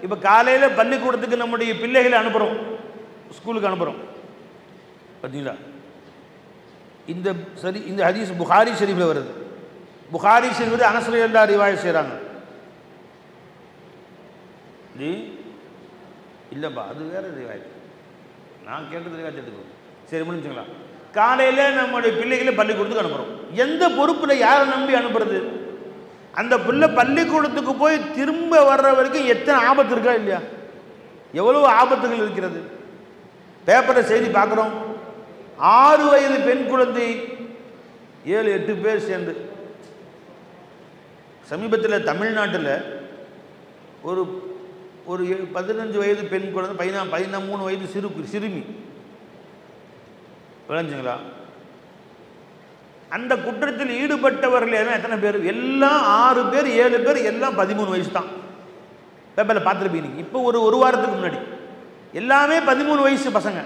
இப்போ காலையில் பள்ளிக்கூடத்துக்கு நம்முடைய பிள்ளைகளை அனுப்புகிறோம், ஸ்கூலுக்கு அனுப்புகிறோம், பார்த்தீங்களா? இந்த சரி, இந்த ஹதீஸ் புகாரி ஷரீஃபில் வருது. புகாரி ஷரீஃபில் அனஸ் ரலியல்லாஹு ரிவாயத் செய்கிறாங்க. இல்லைப்பா, அது வேறு ரிவாயத், நான் கேட்டது ரிவாயத் எடுத்துக்கோ. சரி, முடிஞ்சுங்களா? காலையில் நம்முடைய பிள்ளைகளை பள்ளிக்கூடத்துக்கு அனுப்புகிறோம். எந்த பொறுப்பில் யாரை நம்பி அனுப்புறது? அந்த பிள்ளை பள்ளிக்கூடத்துக்கு போய் திரும்ப வர்ற வரைக்கும் எத்தனை ஆபத்து இருக்கா இல்லையா? எவ்வளவு ஆபத்துகள் இருக்கிறது. பேப்பரை செய்தி பார்க்குறோம், 6 வயது பெண் குழந்தை 7-8 பேர் சேர்ந்து சமீபத்தில் தமிழ்நாட்டில் ஒரு ஒரு 15 வயது பெண் குழந்தை, 13 வயது சிறுமி, விளைஞ்சுங்களா, அந்த குற்றத்தில் ஈடுபட்டவர்கள் எத்தனை பேர்? எல்லாம் 6 பேர் 7 பேர், எல்லாம் 13 வயசு தான். பேப்பரில் பார்த்துருப்பீங்க. இப்போ ஒரு வாரத்துக்கு முன்னாடி எல்லாமே 13 வயசு பசங்க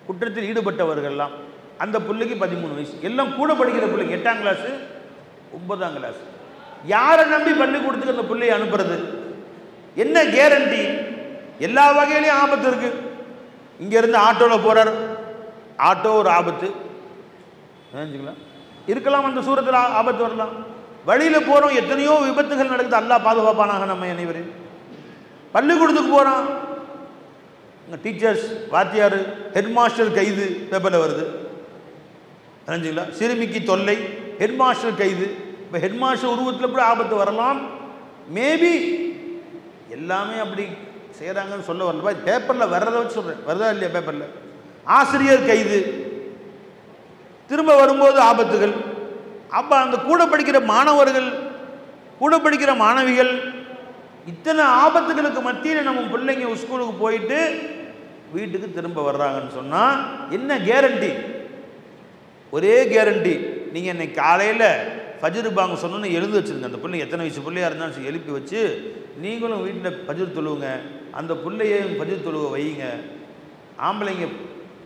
குற்றத்தில் ஈடுபட்டவர்கள்லாம். அந்த பிள்ளைக்கு 13 வயசு, எல்லாம் கூட படிக்கிற பிள்ளைங்க, 8ஆம் கிளாஸ் 9ஆம் கிளாஸ். யாரை நம்பி பள்ளிக்கூடத்துக்கு அந்த பிள்ளையை அனுப்புறது? என்ன கேரண்டி? எல்லா வகையிலையும் ஆபத்து இருக்கு. இங்கேருந்து ஆட்டோவில் போகிறார், ஆட்டோ ஒரு ஆபத்து இருக்கலாம், அந்த சூரத்தில் ஆபத்து வரலாம். வழியில் போகிறோம், எத்தனையோ விபத்துகள் நடக்குது, அல்லாஹ் பாதுகாப்பானாக நம்ம அனைவரையும். பள்ளிக்கூடத்துக்கு போகிறோம், டீச்சர்ஸ், வாத்தியார், ஹெட் மாஸ்டர் கைது, பேப்பரில் வருது. தெரிஞ்சுங்களா? சிறுமிக்கு தொல்லை, ஹெட் மாஸ்டர் கைது. இப்போ ஹெட் மாஸ்டர் உருவத்தில் கூட ஆபத்து வரலாம். மேபி எல்லாமே அப்படி செய்கிறாங்கன்னு சொல்ல வரல, பேப்பரில் வர்றதை வச்சு சொல்கிறேன். வருதா இல்லையா பேப்பரில்? ஆசிரியர் கைது, திரும்ப வரும்போது ஆபத்துகள். அப்போ அந்த கூட படிக்கிற மாணவர்கள், கூட படிக்கிற மாணவிகள், இத்தனை ஆபத்துகளுக்கு மத்தியில் நம்ம பிள்ளைங்க ஸ்கூலுக்கு போயிட்டு வீட்டுக்கு திரும்ப வர்றாங்கன்னு சொன்னால் என்ன கேரண்டி? ஒரே கேரண்டி, நீங்கள் இன்னைக்கு காலையில் ஃபஜ்ர் பாங்க சொன்னோன்னு எழுந்து வச்சுருங்க. அந்த பிள்ளை எத்தனை வயசு பிள்ளையாக இருந்தாலும் எழுப்பி வச்சு நீங்களும் வீட்டில் ஃபஜ்ர் தொழுவுங்க. அந்த பிள்ளையையும் ஃபஜ்ர் தொழுவ வையுங்க. ஆம்பளைங்க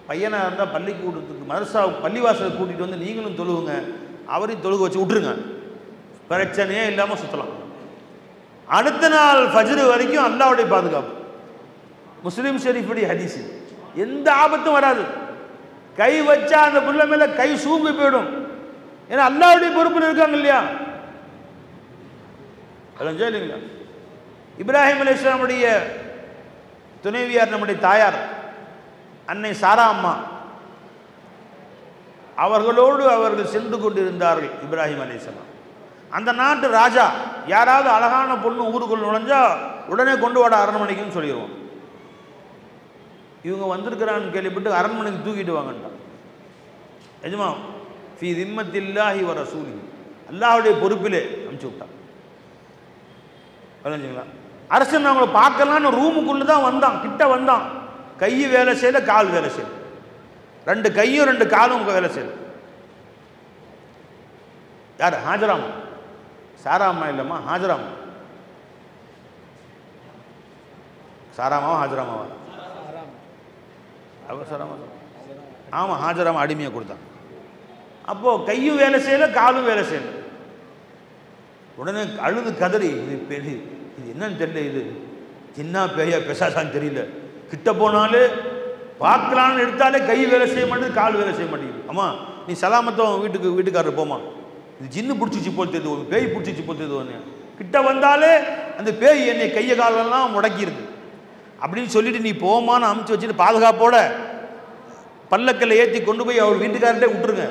பையனாக இருந்தால் பள்ளிக்கூடத்துக்கு மதரசா பள்ளிவாசலை கூட்டிகிட்டு வந்து நீங்களும் தொழுவுங்க. அவரையும் தொழுக வச்சு விட்டுருங்க, பிரச்சனையே இல்லாமல் சுற்றலாம். அடுத்த நாள் ஃபஜ்ர் வரைக்கும் அல்லாஹ்வுடைய பாதுகாப்பு. முஸ்லீம் ஷெரீஃபுடைய ஹதீஸ். எந்த ஆபத்தும் வராது. கை வச்சா அந்த புள்ள மேலே கை சூம்பி போயிடும். ஏன்னா அல்லாஹ்வுடைய பொறுப்பில் இருக்காங்க இல்லையா? இல்லைங்களா? இப்ராஹிம் அலைஹிஸ்ஸலாமுடைய துணைவியார், நம்முடைய தாயார் அன்னை சாரா அம்மா, அவர்களோடு அவர்கள் சென்று கொண்டிருந்தார்கள் இப்ராஹிம் அலைஹிஸ்ஸலாம். அந்த நாட்டு ராஜா யாராவது அழகான பொண்ணு ஊருக்குள் நுழைஞ்சா உடனே கொண்டு வாட அரண்மனைக்குன்னு சொல்லிடுவோம். இவங்க வந்திருக்கிறான்னு கேள்விப்பட்டு அரண்மனைக்கு தூக்கிட்டு வாங்கன்ட்டான். எஜமா ஃபீ திம்மத்தில்லாஹி வ ரசூலி, அல்லாஹ்வுடைய பொறுப்பிலே அனுப்பிச்சு விட்டான். புரிஞ்சுங்களா? அரசன் அவங்கள பார்க்கலான்னு ரூமுக்குள்ளே தான் வந்தான், கிட்ட வந்தான். கை வேலை செய்யல, கால் வேலை செய்யல, 2 கையும் 2 காலும் வேலை செய்யல. யார்? ஹாஜராமா. சாரா அம்மா இல்லைம்மா, ஹாஜராமா. சாராமாவா ஹாஜராமாவா? அவசரமா. ஆமாம், ஹாஜராமா அடிமையை கொடுத்தான். அப்போது கையும் வேலை செய்யலை, காலும் வேலை செய்யலை. உடனே அழுது கதறி, இது என்னன்னு தெரியல, இது சின்ன பேயா பெசாசான்னு தெரியல. கிட்ட போனாலே பார்க்கலான்னு எடுத்தாலே கை வேலை செய்ய மாட்டேங்குது, கால் வேலை செய்ய மாட்டேங்குது. அம்மா நீ சலாமத்தம் வீட்டுக்காரர் போமா, இது ஜின்னு பிடிச்சிச்சு போல் தெரியுது, பேய் பிடிச்சிச்சு போல் தெரியுது. கிட்ட வந்தாலே அந்த பேய் என்னை கையை காலெல்லாம் முடக்கிடுது அப்படின்னு சொல்லிட்டு நீ போமான்னு அமுச்சு வச்சுட்டு பாதுகாப்போட பல்லக்கில் ஏற்றி கொண்டு போய் அவர் வீட்டுக்காரர்கிட்ட விட்டுருங்க.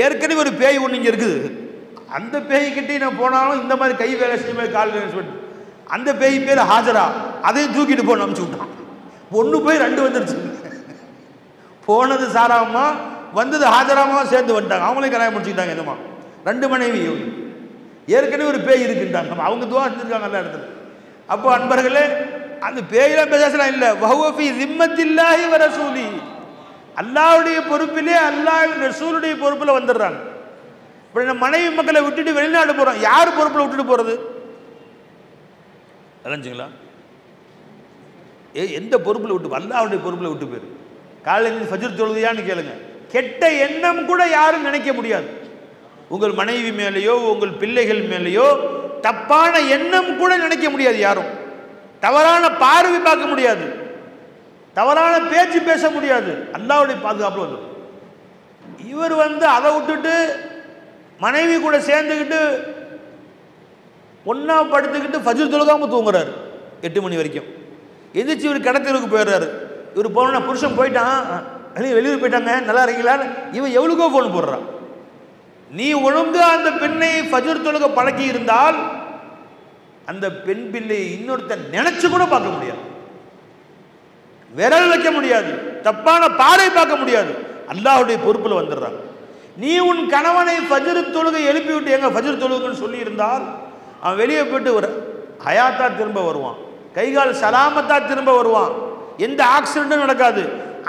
ஏற்கனவே ஒரு பேய் ஒன்று இங்கே இருக்குது, அந்த பேய்கிட்டே நான் போனாலும் இந்த மாதிரி கை வேலை செய்ய மாதிரி கால் வேலை சொல்லிட்டு அந்த பேய் பேர் ஹாஜரா, அதையும் தூக்கிட்டு போன அமுச்சு விட்டான். 1 போய் 2 வந்துடுச்சு. போனது சாராமா, வந்தது ஹாஜராமா சேர்ந்து வந்துட்டாங்க. அவங்களே கல்யாணம் முடிச்சுக்கிட்டாங்க. என்னமா 2 மனைவி, ஏற்கனவே ஒரு பேய் இருக்குன்ட்டாங்க. அவங்க துவா செஞ்சிருக்காங்க எல்லா இடத்துல. அப்போ அன்பர்களே, அந்த பேயெல்லாம் பேசலாம் இல்லை, வஹுவஃபி திம்மத்தில்லாஹி வ ரசூலி, அல்லாஹ்வுடைய பொறுப்பிலே அல்லாஹ் ரசூலுடைய பொறுப்பில் வந்துடுறாங்க. இப்போ நம்ம மனைவி மக்களை விட்டுட்டு வெளிநாடு போகிறோம், யார் பொறுப்பில் விட்டுட்டு போகிறது? தெரிஞ்சுங்களா? எந்த பொறுப்பில் விட்டு? அல்லாஹ்வுடைய பொறுப்பில் விட்டு போயிரு. காலையில் ஃபஜ்ர் தொழுதியான்னு கேளுங்க. கெட்ட எண்ணம் கூட யாரும் நினைக்க முடியாது. உங்கள் மனைவி மேலேயோ உங்கள் பிள்ளைகள் மேலேயோ தப்பான எண்ணம் கூட நினைக்க முடியாது. யாரும் தவறான பார்வை பார்க்க முடியாது, தவறான பேச்சு பேச முடியாது. அல்லாஹ்வுடைய பாதுகாப்பு வந்து இவர் அதை விட்டுட்டு மனைவி கூட சேர்ந்துக்கிட்டு ஒன்றா படுத்துக்கிட்டு ஃபஜ்ர் தொழுகாமல் தூங்குறாரு 8 மணி வரைக்கும். எந்திரிச்சு இவர் கடத்தலுக்கு போயிடுறாரு. இவர் போனா புருஷன் போயிட்டான், வெளியூர் போயிட்டாங்க, நல்லா இருக்கீங்களான்னு இவன் எவ்வளோக்கோ ஃபோன் போடுறான். நீ ஒழுங்கா அந்த பெண்ணை ஃபஜ்ர் தொழுக பழக்கி இருந்தால் அந்த பெண் பிள்ளை இன்னொருத்தன் நினைச்சு கூட பார்க்க முடியாது, விரல் வைக்க முடியாது, தப்பான பாறை பார்க்க முடியாது. அல்லாஹ்வுடைய பொறுப்பில் வந்துடுறாங்க. நீ உன் கணவனை ஃபஜ்ர் தொழுகை எழுப்பி விட்டு எங்க ஃபஜ்ர் தொழுகுன்னு சொல்லி இருந்தால் அவன் வெளியே போயிட்டு ஒரு ஹயாத்தா திரும்ப வருவான், கைகால் சலாமத்தா திரும்ப வருவான், எந்த ஆக்சிடென்ட்டும் நடக்காது.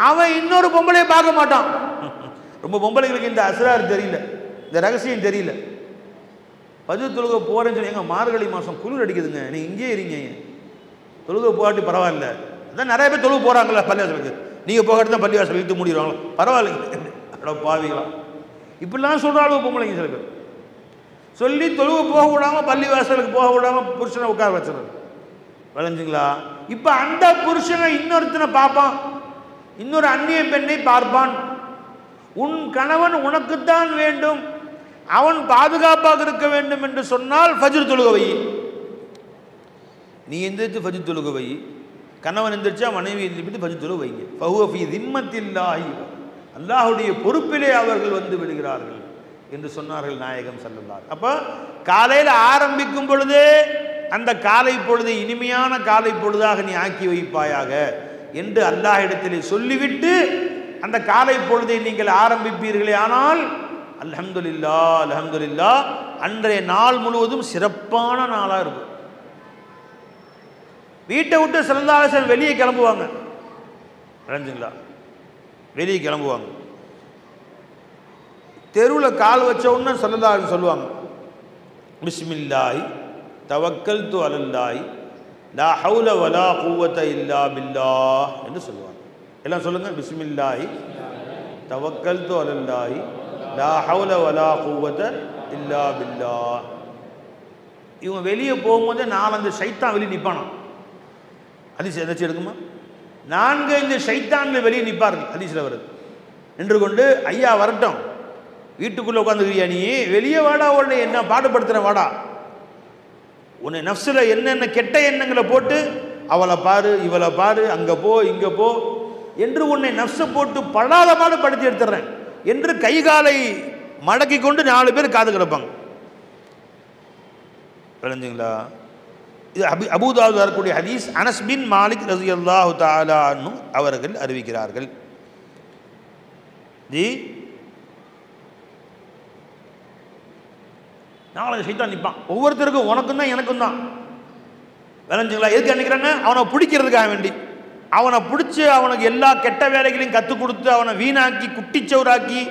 அவன் இன்னொரு பொம்பளையை பார்க்க மாட்டான். ரொம்ப பொம்பளைகளுக்கு இந்த அஸ்ரார் தெரியல, இந்த ரகசியம் தெரியல. ஃபஜ்ர் தொழுகை போகிறேன்னு சொல்லி எங்கள் மார்கழி மாதம் குளிர் அடிக்குதுங்க, நீங்கள் இங்கேயே இருங்க, தொழுகை போகாட்டி பரவாயில்ல. அதான் நிறைய பேர் தொழுகை போகிறாங்களா பள்ளிவாசலுக்கு, நீங்கள் போகாட்டி தான் பள்ளிவாசல் இழுத்து மூடிடுவாங்களோ, பரவாயில்லைங்க அட பாவிக்கலாம். இப்படிலாம் சொல்கிறாலும் பொம்பளைங்க சில பேர் சொல்லி தொழுகை போக விடாமல் பள்ளிவாசலுக்கு போக விடாமல் புருஷனை உட்கார வச்சுறது. விளைஞ்சுங்களா? இப்போ அந்த புருஷனை இன்னொருத்தனை பார்ப்பான், இன்னொரு அந்நிய பெண்ணை பார்ப்பான். உன் கணவன் உனக்குத்தான் வேண்டும், அவன் பாதுகாப்பாக இருக்க வேண்டும் என்று சொன்னால் ஃபஜ்ர் தொழுகை வை. நீ எந்திரிச்சு ஃபஜ்ர் தொழுகை வை, கணவன் எந்திரிச்சா மனைவி எந்திரிப்பிட்டு ஃபஜ்ர் தொழுகை வைங்க. ஃபஹுவ ஃபீ திம்மத்தில்லாஹி, அல்லாஹுடைய பொறுப்பிலே அவர்கள் வந்து விடுகிறார்கள் என்று சொன்னார்கள் நாயகம் ஸல்லல்லாஹு. அப்போ காலையில் ஆரம்பிக்கும் பொழுதே அந்த காலை பொழுதை இனிமையான காலை பொழுதாக நீ ஆக்கி வைப்பாயாக என்று அல்லாஹ் இடத்திலே சொல்லிவிட்டு அந்த காலை பொழுதை நீங்கள் ஆரம்பிப்பீர்களே, ஆனால் அல்ஹம்துலில்லாஹ் அல்ஹம்துலில்லாஹ் அன்றைய நாள் முழுவதும் சிறப்பான நாளாக இருக்கும். வீட்டை விட்டு ஸல்லல்லாஹு அலைஹி வஸல்லம் வெளியே கிளம்புவாங்க, புரிஞ்சுங்களா? வெளியே கிளம்புவாங்க, தெருவில் கால் வச்ச உடனே ஸல்லல்லாஹு அலைஹி வஸல்லம் சொல்லுவாங்க, பிஸ்மில்லாஹி தவக்கல்து அலல்லாஹி லா ஹவுல வலா குவத இல்லா பில்லாஹ் என்று சொல்லுவாங்க. எல்லாம் சொல்லுங்கள், பிஸ்மில்லாஹி தவக்கல்து அலல்லாஹி லா ஹவுல வலா குவத இல்லா பில்லாஹ். இவங்க வெளியே போகும்போது 4 ஷைத்தான் வெளியே நிற்பானோ, ஹதீஸ் எதாச்சும் எடுக்குமா? 4 ஷைத்தான்கள் வெளியே நிற்பார்கள், ஹதீஸில் வருது. நின்று கொண்டு ஐயா வரட்டும், வீட்டுக்குள்ளே உட்காந்துக்கிறியா நீ, வெளியே வாடா, உடனே என்ன பாடுபடுத்துகிற வாடா, உன்னை நஃப்ஸில் என்னென்ன கெட்ட எண்ணங்களை போட்டு அவளை பாரு இவளை பாரு அங்கே போ இங்கே போ என்று உன்னை நஃப்ஸை போட்டு படாத பாடு படுத்தி எடுத்துடுறேன் என்று கைகாலை மடக்கி கொண்டு 4 பேர் காது கிடப்பாங்க. விளைஞ்சுங்களா? இது அபூதாவுது வரக்கூடிய ஹதீஸ். அனஸ் பின் மாலிக் ரலியல்லாஹு தஆலா அன்ஹு அவர்கள் அறிவிக்கிறார்கள். ஜி 4 ஷைத்தான் நிற்பான், ஒவ்வொருத்தருக்கும் உனக்கும் தான் எனக்கும் தான். விளைஞ்சுங்களா? எதுக்கு நினைக்கிறாங்க? அவனை பிடிக்கிறதுக்காக வேண்டி. அவனை பிடிச்சி அவனுக்கு எல்லா கெட்ட வேலைகளையும் கற்றுக் கொடுத்து அவனை வீணாக்கி குட்டிச்சவராக்கி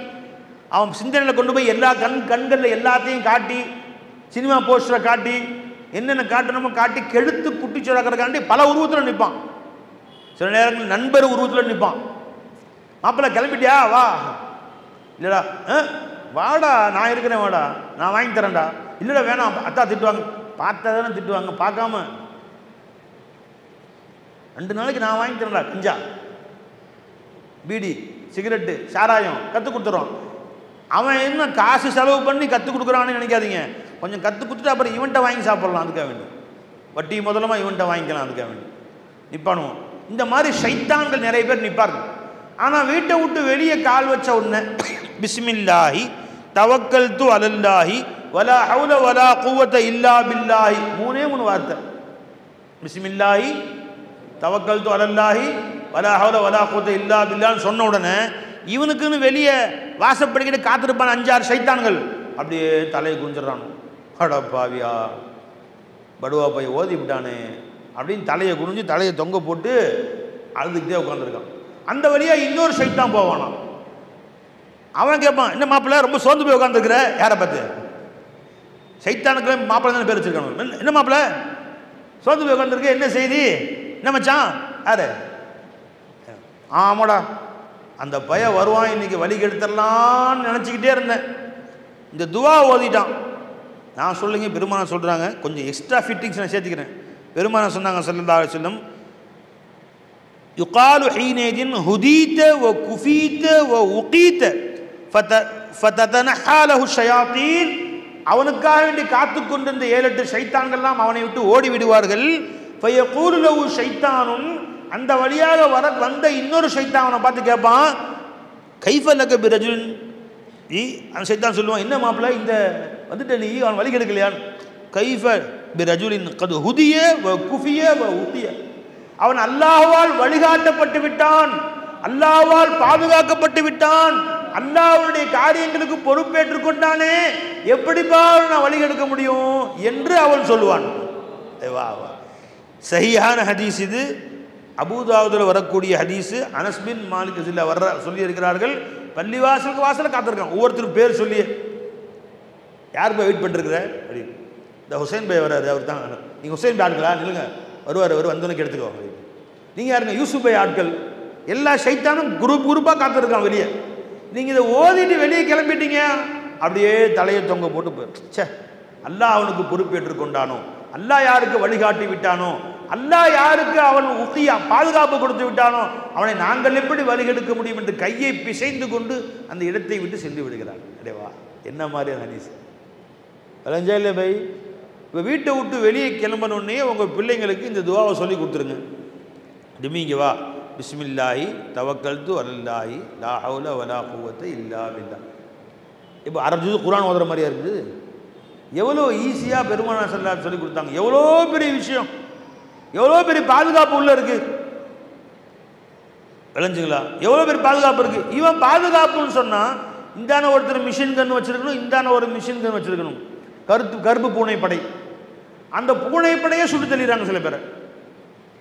அவன் சிந்தனையில் கொண்டு போய் எல்லா கண்களில் எல்லாத்தையும் காட்டி சினிமா போஸ்டரை காட்டி என்னென்ன காட்டணுமோ காட்டி கெடுத்து குட்டிச்சவராக்கிறதுக்காண்டி பல உருவத்தில் நிற்பான். சில நேரங்கள் நண்பர் உருவத்தில் நிற்பான். மாப்பிள்ளை கிளம்பிட்டியா, வா, இல்லைடா வாடா, நான் இருக்கிறேன், வாடா, நான் வாங்கி தரேன்டா, இல்லைடா வேணாம், அத்தா திட்டுவாங்க, பார்த்தா தானே திட்டுவாங்க, பார்க்காம 2 நாளைக்கு நான் வாங்கி தரேன்டா, கஞ்சா பீடி சிகரெட்டு சாராயம் கற்றுக் கொடுத்துறோம். அவன் என்ன காசு செலவு பண்ணி கற்றுக் கொடுக்குறான்னு நினைக்காதீங்க, கொஞ்சம் கற்றுக் கொடுத்துட்டு அப்புறம் இவன்ட்ட வாங்கி சாப்பிட்லாம், அதுக்காக வேண்டி வட்டி முதலமாக இவன்ட்ட வாங்கிக்கலாம், அதுக்காக வேண்டி நிற்பானுவோம். இந்த மாதிரி ஷைத்தான்கள் நிறைய பேர் நிற்பார்கள். ஆனால் வீட்டை விட்டு வெளியே கால் வச்ச உடனே பிஸ்மில்லாஹி தவக்கல்து அலல்லாஹி வலா ஹவுல வலா குவத இல்லா பில்லாஹி, 3 வார்த்தை. பிஸ்மில்லாஹி தவக்கல்து அலல்லாஹி வலா ஹவுல வலா குவத இல்லா பில்லான்னு சொன்ன உடனே இவனுக்குன்னு வெளியே வாசப்படிக்கிட்டு காத்திருப்பான் 5-6 ஷைத்தான்கள், அப்படியே தலையை குஞ்சிடறான். அட பாவியா, படுவா போய் ஓதி விட்டானே அப்படின்னு தலையை குனிஞ்சு தலையை தொங்க போட்டு அழுதுகிட்டே உட்காந்துருக்கான். அந்த வழியாக இன்னொரு ஷைத்தான் போவானா, அவன் கேட்பான், என்ன மாப்பிள்ளை ரொம்ப சோர்ந்து போய் உட்காந்துருக்கிற, யாரை பார்த்து? ஷைத்தானுக்கு மாப்பிள்ளை தானே பேர் வச்சிருக்காங்க. என்ன மாப்பிள்ளை சோர்ந்து போய் உட்காந்துருக்க, என்ன செய்தி, என்ன மச்சான், யாரு? ஆமாடா, அந்த பையன் வருவான், இன்னைக்கு வழி கெடுத்துடலான்னு நினச்சிக்கிட்டே இருந்தேன், இந்த துவா ஓதிட்டான். நான் சொல்லுங்க, பெருமானா சொல்கிறாங்க, கொஞ்சம் எக்ஸ்ட்ரா ஃபிட்டிங்ஸ் நான் சேர்த்துக்கிறேன். பெருமானா சொன்னாங்க ஸல்லல்லாஹு அலைஹி வஸல்லம், யுகாலு ஹீனேதின் ஹுதீத வ குஃபீத வ உகீத ஃபததனஹா லஹு ஷயாத்தீன், அவனுக்காக வேண்டி காத்து கொண்டிருந்த 7-8 ஷைத்தான்கள்லாம் அவனை விட்டு ஓடி விடுவார்கள். ஃபயகூலு லஹு ஷைத்தானுன், அந்த வழியாக வந்த இன்னொரு ஷைத்தான் அவனை பார்த்து கேட்பான், கைஃப லக பிரஜுன், அந்த ஷைத்தான் சொல்லுவான், என்ன மாப்பிள்ளை இந்த வந்துட்ட நீ, அவன் வழி கெடுக்கலையான். கைஃப பிரஜுலின் கது ஹுதிய வ குஃபிய வ உத்திய, அவன் அல்லாஹ்வால் வழிகாட்டப்பட்டு விட்டான், அல்லாஹ்வால் பாதுகாக்கப்பட்டு விட்டான், அல்லாஹ்வுடைய காரியங்களுக்கு பொறுப்பேற்றுக் கொண்டானே, எப்படிப்பா நான் வழி எடுக்க முடியும் என்று அவன் சொல்லுவான். வா வா, சஹீஹான ஹதீஸ் இது, அபூதாவுதுல வரக்கூடிய ஹதீஸ். அனஸ் பின் மாலிக் வர்ற சொல்லி இருக்கிறார்கள், பள்ளிவாசலுக்கு வாசலில் காத்திருக்கான். ஒவ்வொருத்தரும் பேர் சொல்லி, யார் போய் வெயிட் பண்ணிருக்கிற அப்படின்னு. இந்த ஹுசைன் பை வராது, அவர் தான். நீங்கள் ஹுசைன் பை ஆட்களா? நில்லுங்க, வருவார், வந்தோன்னு எடுத்துக்கோ. நீங்கள் யாருங்க? யூசுப் பை ஆட்கள். எல்லா ஷைத்தானும் குரூப்பாக காத்திருக்கான் வெளியே. நீங்கள் இதை ஓதிட்டு வெளியே கிளம்பிட்டீங்க, அப்படியே தலையை தொங்க போட்டு போயிரு. சே, அல்லாஹ் அவனுக்கு பொறுப்பேற்றுக் கொண்டானோ, அல்லாஹ் யாருக்கு வழிகாட்டி விட்டானோ, அல்லாஹ் யாருக்கு அவன் உக்கியா பாதுகாப்பு கொடுத்து விட்டானோ, அவனை நாங்கள் எப்படி வழிகெடுக்க முடியும் என்று கையை பிசைந்து கொண்டு அந்த இடத்தை விட்டு சென்று விடுகிறான். அடேவா, என்ன மாதிரி ஹதீஸ் விளைஞ்சா இல்லை பை. இப்போ வீட்டை விட்டு வெளியே கிளம்பணுன்னே உங்கள் பிள்ளைங்களுக்கு இந்த துவாவை சொல்லி கொடுத்துருங்க. டிமிங்க வா, பிஸ்மில்லாஹி தவக்கல்து அலல்லாஹி லா ஹவுல வலா குவத்த இல்லா பில்லாஹ். இப்போ அரபு குர்ஆன் ஓதுற மாதிரியா இருக்குது. எவ்வளோ ஈஸியாக பெருமானார் ஸல்லல்லாஹு அலைஹி சொல்லி கொடுத்தாங்க. எவ்வளோ பெரிய விஷயம், எவ்வளோ பெரிய பாதுகாப்பு உள்ள இருக்கு. விளைஞ்சுங்களா? எவ்வளோ பெரிய பாதுகாப்பு இருக்கு. இவன் பாதுகாப்புன்னு சொன்னால் இந்தான ஒருத்தர் மிஷின் கன் வச்சிருக்கணும், இந்தான ஒரு மிஷின் கன் வச்சிருக்கணும். கருப்பு பூனைப்படை, அந்த பூனைப்படையே சுட்டு தள்ளிடுறாங்க சில பேரை.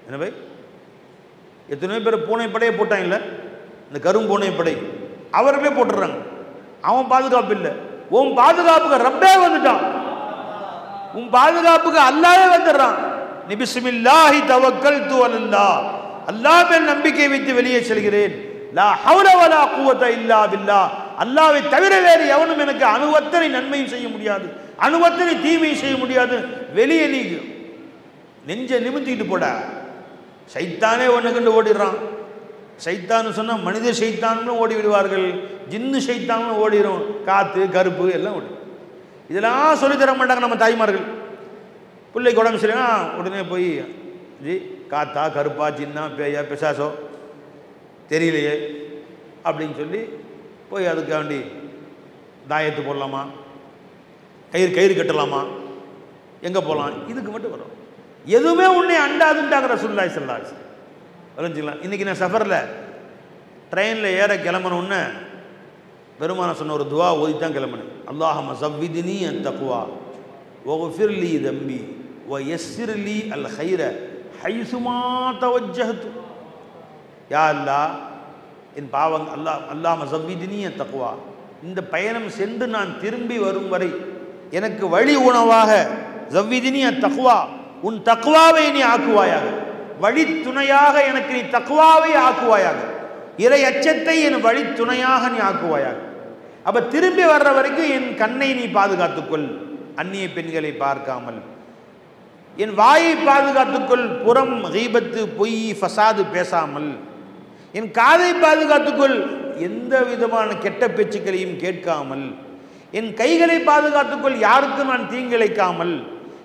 என்ன பை, எத்தனையோ பேர் பூனைப்படையே போட்டாங்க இல்லை, இந்த கரும் பூனைப்படை அவர்களே போட்டுடுறாங்க. அவன் பாதுகாப்பு இல்லை. உன் பாதுகாப்புக்கு ரப்பே வந்துட்டான், உன் பாதுகாப்புக்கு அல்லாஹ்வே வந்துடுறான். நீ பிஸ்மில்லாஹி தவக்கல்து அலல்லாஹ், அல்லாஹ் மேல் நம்பிக்கை வைத்து வெளியே செல்கிறேன். லா ஹவுல வலா குவத்த இல்லா பில்லாஹ், அல்லாஹ்வை தவிர வேறு எவனும் எனக்கு அணுவத்தனை நன்மையும் செய்ய முடியாது, அணுவத்தனை தீமையும் செய்ய முடியாது. வெளியே நீ நெஞ்ச நிமித்திக்கிட்டு போட. சைத்தானே ஒன்று கண்டு ஓடிடுறான். சைத்தான்னு சொன்னால் மனித சைத்தானும் ஓடி விடுவார்கள், ஜின்னு சைத்தானும் ஓடிடும், காற்று கருப்பு எல்லாம் ஓடி. இதெல்லாம் சொல்லித்தர மாட்டாங்க நம்ம தாய்மார்கள். பிள்ளைக்கு உடம்பு சரினா உடனே போய் ஜி காத்தா கருப்பா ஜின்னா பேயா பிசாசோ தெரியலையே அப்படின்னு சொல்லி போய் அதுக்காண்டி தாயத்து போடலாமா, கயிறு கட்டலாமா, எங்கே போகலாம், இதுக்கு மட்டும் வரும். எதுவுமே உன்னை அண்டாதுன்ட்டாங்க ரசூலுல்லாஹி ஸல்லல்லாஹு அலைஹி வஸல்லம். வரைஞ்சிக்கலாம். இன்றைக்கி நான் சஃபரில் ட்ரெயினில் ஏற கிளம்பணுன்னு பெருமான சொன்ன ஒரு துவா ஓதித்தான் கிளம்பினேன். அல்லாஹும்ம ஸவ்வித்னி அன் தக்வா வஃபிர் லீ தம்பி வ யஸ்ஸிர் லீ அல் கைர ஹைசுமா தவஜ்ஜஹது. யா அல்லாஹ், என் பாவம் அல்லாஹும்ம ஸவ்வித்னி அன் தக்வா, இந்த பயணம் சென்று நான் திரும்பி வரும் வரை எனக்கு வழி உணவாக ஸவ்வித்னி அன் தக்வா, உன் தக்வாவை நீ ஆக்குவாயாக, வழி துணையாக எனக்கு நீ தக்வாவை ஆக்குவாயாக, இறை அச்சத்தை என் வழி துணையாக நீ ஆக்குவாயாக. அப்ப திரும்பி வர்ற வரைக்கும் என் கண்ணை நீ பாதுகாத்துக்கொள், அந்நிய பெண்களை பார்க்காமல், என் வாயை பாதுகாத்துக்கொள், புறம் கீபத்து பொய் ஃபசாது பேசாமல், என் காதை பாதுகாத்துக்கொள், எந்த விதமான கெட்ட பேச்சுக்களையும் கேட்காமல், என் கைகளை பாதுகாத்துக்கொள், யாருக்கு நான் தீங்கிழைக்காமல்,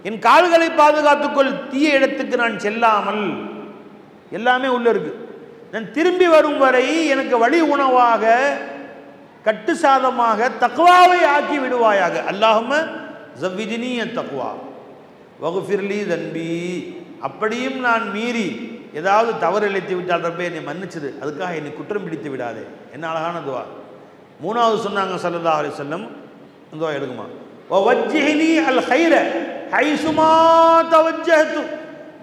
என் கால்களை பாதுகாத்துக்கொள், தீய இடத்துக்கு நான் செல்லாமல். எல்லாமே உள்ள இருக்கு. நான் திரும்பி வரும் வரை எனக்கு வழி உணவாக கட்டு சாதமாக தக்வாவை ஆக்கி விடுவாயாக. அல்லாஹும்ம ஸவ்வித்னி அத்-தக்வா வஃபிர் லீ தன்பி. அப்படியும் நான் மீறி ஏதாவது தவறு இழைத்து விட்டால் ரப்பே என்னை மன்னிச்சிடு, அதுக்காக என்னை குற்றம் பிடித்து விடாதே. என்ன அழகான துவா. மூணாவது சொன்னாங்க ஸல்லல்லாஹு அலைஹி வஸல்லம், துவா எடுக்குமா, வவஜ்ஜிஹ்னி அல் கைர ஹைசுமா தவஜ்ஜஹது.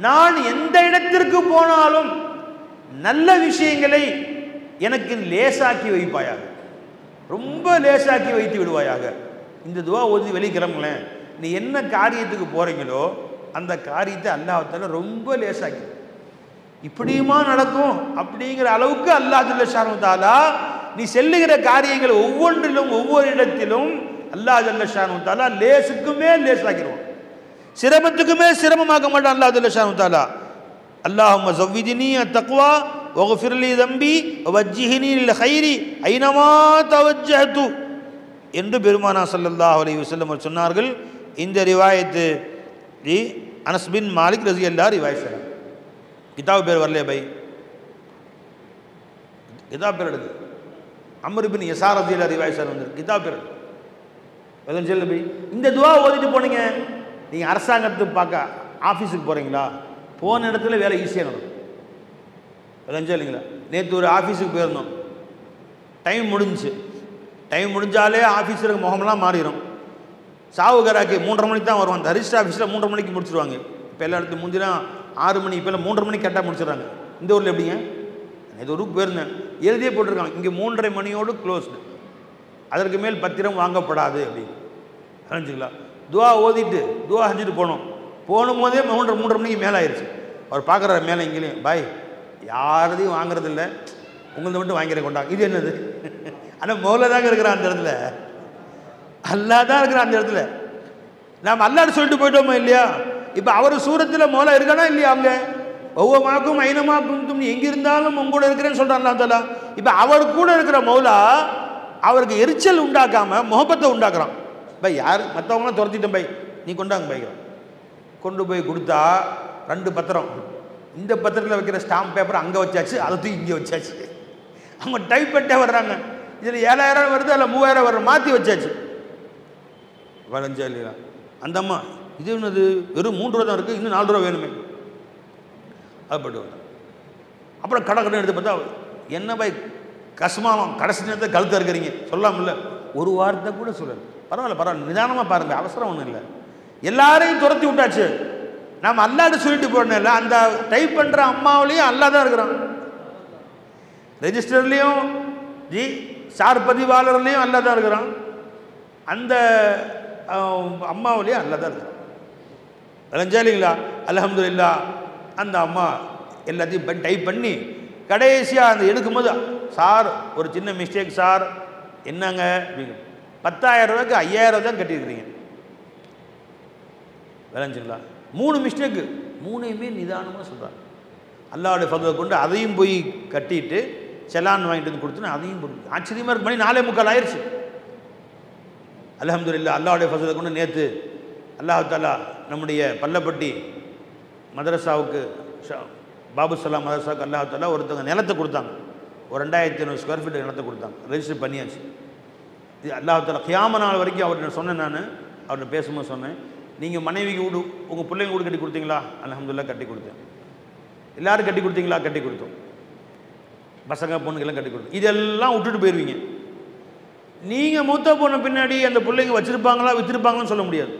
நான் எந்த இடத்திற்கு போனாலும் நல்ல விஷயங்களை எனக்கு லேசாக்கி வைப்பாயாக, ரொம்ப லேசாக்கி வைத்து விடுவாயாக. இந்த துவா ஓதி வெளிக்கிளம்புங்களேன். நீ என்ன காரியத்துக்கு போகிறீங்களோ அந்த காரியத்தை அல்லாஹ்வுத்தாலா ரொம்ப லேசாக்கி, இப்படியுமா நடக்கும் அப்படிங்கிற அளவுக்கு அல்லாஹ் ஜல்ல ஷானஹு தஆலா நீ செல்லுகிற காரியங்கள் ஒவ்வொன்றிலும் ஒவ்வொரு இடத்திலும் அல்லாஹ் ஜல்ல ஷானஹு தஆலா லேசுக்குமே லேசாக்கிடுவான், சிரமத்துக்குமே சிரமமாக்க மாட்டான் அல்லாஹ் ஜல்ல ஷானஹு தஆலா. அல்லாஹும்ம ஸவ்வித்னி அத்-தக்வா வஃபிர் லீ தம்பி வவஜ்ஜிஹ்னி லில் கைரி ஐனமா தவஜ்ஜஹது என்று பெருமானார் ஸல்லல்லாஹு அலைஹி வஸல்லம் சொன்னார்கள். இந்த ரிவாயத்து அனஸ் பின் மாலிக் ரலியல்லாஹு ரிவாயத் செய்றாங்க. கிதாப் பேர் வரலையே பை, கிதாப் பேர் எடுத்து அம்ர் பின் யஸார் ரலியல்லாஹு ரிவாயத் செய்றாங்க. வந்து கிதாப் பேர் எதுவும் சொல்லு பை. இந்த துவா ஓதிட்டு போனீங்க, நீங்கள் அரசாங்கத்தை பார்க்க ஆஃபீஸுக்கு போகிறீங்களா, போன இடத்துல வேலை ஈஸியாக நடக்கும். எதுவும் இல்லைங்களா? நேற்று ஒரு ஆஃபீஸுக்கு போயிருந்தோம், டைம் முடிஞ்சிச்சு. டைம் முடிஞ்சாலே ஆஃபீஸருக்கு முகமெல்லாம் மாறிடும். சாவுகராக்கி 3:30 மணிக்கு தான் வருவாங்க. அந்த ரிஜிஸ்டர் ஆஃபீஸில் 3:30 மணிக்கு முடிச்சிருவாங்க. இப்போ எல்லா இடத்துக்கு முந்தினா 6 மணி, இப்போ 3:30 மணிக்கு கரெக்டாக முடிச்சிடுறாங்க. இந்த ஊரில் எப்படிங்க? நேற்று ஊருக்கு போயிருந்தேன், எழுதியே போட்டிருக்காங்க, இங்கே 3:30 மணியோடு க்ளோஸ்டு, அதற்கு மேல் பத்திரம் வாங்கப்படாது அப்படின்னு. தெரிஞ்சுங்களா? துவா ஓதிட்டு துவா செஞ்சுட்டு போனோம். போகும்போதே 3:30 மணிக்கு மேலே ஆயிடுச்சு. அவர் பார்க்குறாரு மேலே இங்கேயும், பாய் யாரதையும் வாங்குறதில்ல, உங்களது மட்டும் வாங்கிற கொண்டாங்க. இது என்னது? ஆனால் மௌலா தாங்க இருக்கிறான் அந்த இடத்துல, அல்லா தான் இருக்கிறான் அந்த இடத்துல. நாம் அல்லான்னு சொல்லிட்டு போயிட்டோமா இல்லையா? இப்போ அவர் சூரத்தில் மௌலா இருக்கானா இல்லையா? அங்கே ஒவ்வொருமாக்கும் ஐனமாக்கும் தும் எங்கே இருந்தாலும் உங்க கூட இருக்கிறேன்னு சொல்கிறான் அல்லா தஆலா. இப்போ அவர் கூட இருக்கிற மௌலா அவருக்கு எரிச்சல் உண்டாக்காமல் முகப்பத்தை உண்டாக்குறான். பை யார் மற்றவங்களாம் துரத்திட்டேன் பை, நீ கொண்டாங்க பைக்கிறோம். கொண்டு போய் கொடுத்தா 2 பத்திரம், இந்த பத்திரத்தில் வைக்கிற ஸ்டாம்ப் பேப்பர் அங்கே வச்சாச்சு, அதை தூக்கி இங்கே வச்சாச்சு. அவங்க டைப் பண்ணிட்டே வர்றாங்க. இதில் 7000 வருது, அதில் 3000 வர்ற மாற்றி வச்சாச்சு. வளைஞ்சா இல்லையா? அந்த அம்மா இது என்னது வெறும் 3 ரூபா தான் இருக்குது, இன்னும் 4 ரூபா வேணுமே, அதுபட்டு வந்தாங்க. அப்புறம் கடை எடுத்து பார்த்தா, என்ன பை கஷ்டமாக கடைசி நேரத்தை கழுத்த இருக்கிறீங்க, சொல்லாமல்ல, ஒரு வாரத்தை கூட சொல்லலை. பரவாயில்ல பரவாயில்ல, நிதானமாக பாருங்கள், அவசரம் ஒன்றும் இல்லை. எல்லாரையும் துரத்தி விட்டாச்சு. நாம் அல்லாடு சொல்லிட்டு போனேன்ல, அந்த டைப் பண்ணுற அம்மாவிலையும் அல்லா தான் இருக்கிறான், ரெஜிஸ்டர்லேயும் ஜி சார் பதிவாளர்லேயும் அல்லா தான் இருக்கிறான், அந்த அம்மாவிலையும் அல்லா தான் இருக்கிறான். விளஞ்சா இல்லைங்களா? அல்ஹம்துலில்லாஹ். அந்த அம்மா எல்லாத்தையும் டைப் பண்ணி கடைசியாக அந்த எடுக்கும்போது, சார் ஒரு சின்ன மிஸ்டேக் சார், என்னங்க அப்படிங்க, 10,000 ரூபாய்க்கு 5,000 தான் கட்டியிருக்கிறீங்க. விளைஞ்சுங்களா? 3 மிஸ்டேக்கு, 3ஐயுமே நிதானமாக சொல்கிறார். அல்லாவுடைய ஃபضலை கொண்டு அதையும் போய் கட்டிட்டு செலான் வாங்கிட்டு வந்து கொடுத்துன்னு அதையும் போட்டு ஆச்சரியமாக இருக்கு. மணி 4:45 ஆயிடுச்சு. அல்ஹம்துலில்லாஹ். அல்லாவுடைய ஃபضலை கொண்டு நேற்று அல்லாஹ் தஆலா நம்முடைய பள்ளப்பட்டி மதரசாவுக்கு, பாபுசலாம் மதரசாவுக்கு அல்லாஹ் தஆலா ஒருத்தவங்க நிலத்தை கொடுத்தாங்க. ஒரு 2500 ஸ்கொயர் ஃபீட் நிலத்தை கொடுத்தாங்க, ரெஜிஸ்டர் பண்ணியாச்சு. இது அல்லாஹ் தஆலா கியாம நாள் வரைக்கும் அவர்கிட்ட சொன்னேன். நான் அவர்கிட்ட பேசும்போது சொன்னேன், நீங்கள் மனைவிக்கு வீடு உங்கள் பிள்ளைங்க வீடு கட்டி கொடுத்தீங்களா? அல்ஹம்துலில்லாஹ் கட்டி கொடுத்தேன். எல்லோரும் கட்டி கொடுத்தீங்களா? கட்டி கொடுத்தோம். பசங்க பொண்ணுக்கெல்லாம் கட்டி கொடுத்தோம். இதெல்லாம் விட்டுட்டு போயிடுவீங்க. நீங்கள் மூத்த போன பின்னாடி அந்த பிள்ளைங்க வச்சுருப்பாங்களா விற்றுருப்பாங்கன்னு சொல்ல முடியாது.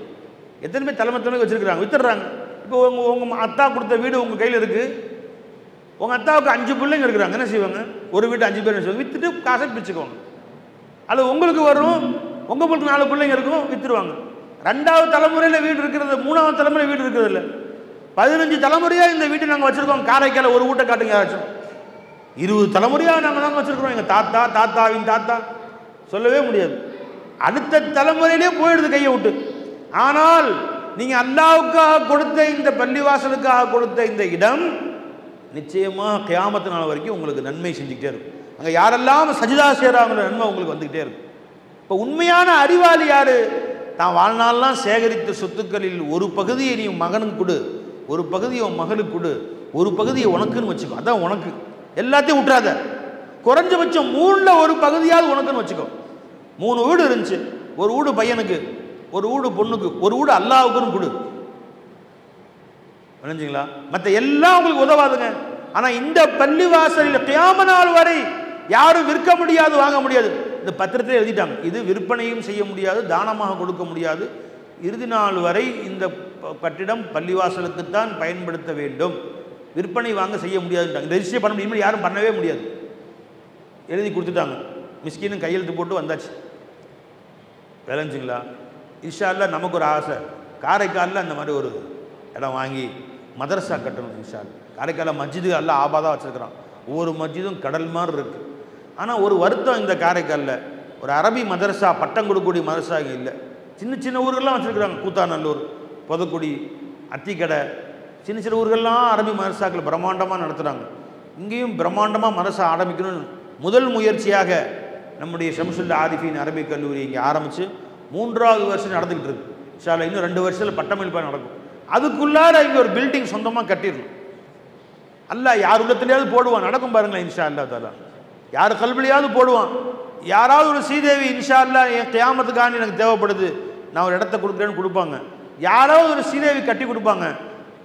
எத்தனை பேர் தலைமை வச்சுருக்குறாங்க, வித்துடுறாங்க. இப்போ உங்கள் அத்தா கொடுத்த வீடு உங்கள் கையில் இருக்குது, உங்கள் அத்தாவுக்கு 5 பிள்ளைங்க இருக்கிறாங்க, என்ன செய்வாங்க? ஒரு வீட்டு 5 பேர் என்ன செய்வாங்க? விற்றுட்டு காசை பிச்சுக்குவாங்க. அது உங்களுக்கு வரும், உங்கள் பொண்ணுக்கு 4 பிள்ளைங்க இருக்கும், விற்றுருவாங்க. 2வது தலைமுறையில் வீடு இருக்கிறது, 3வது தலைமுறை வீடு இருக்கிறது இல்லை. 15 தலைமுறையாக இந்த வீட்டை நாங்கள் வச்சுருக்கோம். காரைக்கால ஒரு வீட்டை காட்டுங்க யாராச்சும். 20 தலைமுறையாக நாங்கள் தான் வச்சுருக்கிறோம். எங்கள் தாத்தா தாத்தாவின் தாத்தா சொல்லவே முடியாது. அடுத்த தலைமுறையிலே போயிடுது கையை விட்டு. ஆனால் நீங்கள் அல்லாவுக்காக கொடுத்த இந்த பள்ளிவாசலுக்காக கொடுத்த இந்த இடம் நிச்சயமாக கியாமத்து நாள் வரைக்கும் உங்களுக்கு நன்மை செஞ்சுக்கிட்டே இருக்கும். அங்கே யாரெல்லாம் சஜிதா செய்கிறாங்களோ நன்மை உங்களுக்கு வந்துக்கிட்டே இருக்கும். இப்போ உண்மையான அறிவாளி யார்? தான் வாழ்நாள்லாம் சேகரித்த சொத்துக்களில் ஒரு பகுதியை நீ மகனுக்கு கொடு, ஒரு பகுதியை உன் மகளுக்கு கொடு, ஒரு பகுதியை உனக்குன்னு வச்சுக்கோ. அதான் உனக்கு, எல்லாத்தையும் விட்டுறாத. குறைஞ்சபட்சம் 3ல் ஒரு பகுதியாவது உனக்குன்னு வச்சுக்கோ. 3 வீடு இருந்துச்சு, ஒரு வீடு பையனுக்கு, ஒரு வீடு பொண்ணுக்கு, ஒரு வீடு அல்லாவுக்குன்னு கொடு. நினைச்சிங்களா? மற்ற எல்லாம் உங்களுக்கு உதவாதுங்க. ஆனால் இந்த பள்ளிவாசலில் கியாம நாள் வரை யாரும் விற்க முடியாது, வாங்க முடியாது. இந்த பத்திரத்தை எழுதிட்டாங்க, இது விற்பனையும் செய்ய முடியாது, தானமாக கொடுக்க முடியாது. இறுதி நாள் வரை இந்த கட்டிடம் பள்ளிவாசலுக்குத்தான் பயன்படுத்த வேண்டும், விற்பனை வாங்க செய்ய முடியாதுட்டாங்க. ரெஜிஸ்டர் பண்ண முடியும், யாரும் பண்ணவே முடியாது. எழுதி கொடுத்துட்டாங்க. மிஸ்கின்னு கையெழுத்து போட்டு வந்தாச்சு. விளைஞ்சிங்களா? இன்ஷா அல்லாஹ் நமக்கு ஒரு ஆசை, காரைக்காலில் அந்த மாதிரி ஒரு இடம் வாங்கி மதரசா கட்டணும். இன்ஷா அல்லாஹ். காரைக்காலில் மஸ்ஜிது எல்லாம் ஆபாதாக வச்சுருக்கிறான். ஒவ்வொரு மஸ்ஜிதும் கடல் மாதிரி இருக்குது. ஆனால் ஒரு வருத்தம், இந்த காரைக்காலில் ஒரு அரபி மதரசா, பட்டம் கொடுக்கக்கூடிய மதரசா இங்கே இல்லை. சின்ன சின்ன ஊர்கள்லாம் வச்சுருக்குறாங்க. கூத்தாநல்லூர், பொதக்குடி, அத்திக்கடை, சின்ன சின்ன ஊர்கள்லாம் அரபி மதரசாக்கள் பிரம்மாண்டமாக நடத்துகிறாங்க. இங்கேயும் பிரம்மாண்டமாக மதரசா ஆரம்பிக்கணும்னு முதல் முயற்சியாக நம்முடைய ஷம்சுல் ஆரிஃபின் அரபிக் கல்லூரி இங்கே ஆரம்பித்து 3வது வருஷம் நடந்துக்கிட்டு இருக்கு. இன்ஷா அல்லாஹ் இன்னும் 2 வருஷத்தில் பட்டமளிப்பாக நடக்கும். அதுக்குள்ளார இங்கே ஒரு பில்டிங் சொந்தமாக கட்டிடணும். அல்லாஹ் யார் உள்ளத்துலையாவது போடுவான், நடக்கும் பாருங்களேன் இன்ஷா அல்லாஹ் தஆலா. யார் கல்விலையாவது போடுவான். யாராவது ஒரு ஸ்ரீதேவி இன்ஷா அல்லாஹ் என் கியாமத்துக்காண்டி எனக்கு தேவைப்படுது, நான் ஒரு இடத்த கொடுக்குறேன்னு கொடுப்பாங்க. யாராவது ஒரு ஸ்ரீதேவி கட்டி கொடுப்பாங்க.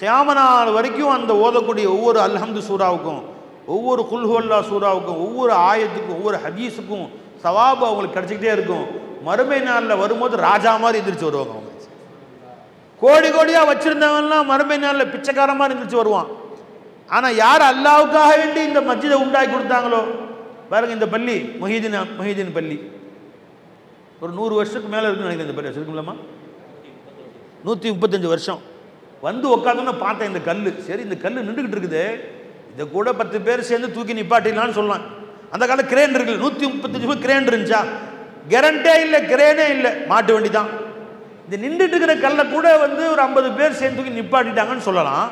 கியாம நாள் வரைக்கும் அந்த ஓதக்கூடிய ஒவ்வொரு அல்ஹம்து சூறாவுக்கும், ஒவ்வொரு குல்ஹுவல்லா சூறாவுக்கும், ஒவ்வொரு ஆயத்துக்கும், ஒவ்வொரு ஹதீஸுக்கும் சவாபு அவங்களுக்கு கிடச்சிக்கிட்டே இருக்கும். மறுமை நாளில் வரும்போது ராஜா மாதிரி எந்திரிச்சு வருவாங்க. அவங்க கோடி கோடியாக வச்சுருந்தவங்கலாம் மறுமை நாளில் பிச்சைக்கார மாதிரி எந்திரிச்சு வருவான். ஆனால் யார் அல்லாவுக்காக வேண்டி இந்த மஸ்ஜிதை உண்டாக்கி கொடுத்தாங்களோ, பாருங்கள், இந்த பள்ளி மொஹீதீன் பள்ளி ஒரு 100 வருஷத்துக்கு மேலே இருக்குன்னு நினைக்கிறேன். இந்த பள்ளி இருக்குல்லம்மா, 135 வருஷம். வந்து உட்காந்தோன்னு பார்த்தேன் இந்த கல். சரி, இந்த கல் நின்றுக்கிட்டு இருக்குது, இதை கூட 10 பேர் சேர்ந்து தூக்கி நிப்பாட்டிடலான்னு சொல்லலாம். அந்த காலம் கிரேன் இருக்குது, 135 கிரேன் இருந்துச்சா? கேரண்டே இல்லை, கிரேனே இல்லை, மாட்டு வண்டி தான். இந்த நின்றுட்டு இருக்கிற கல்லை கூட வந்து ஒரு 50 பேர் சேர்ந்து தூக்கி நிப்பாட்டிட்டாங்கன்னு சொல்லலாம்.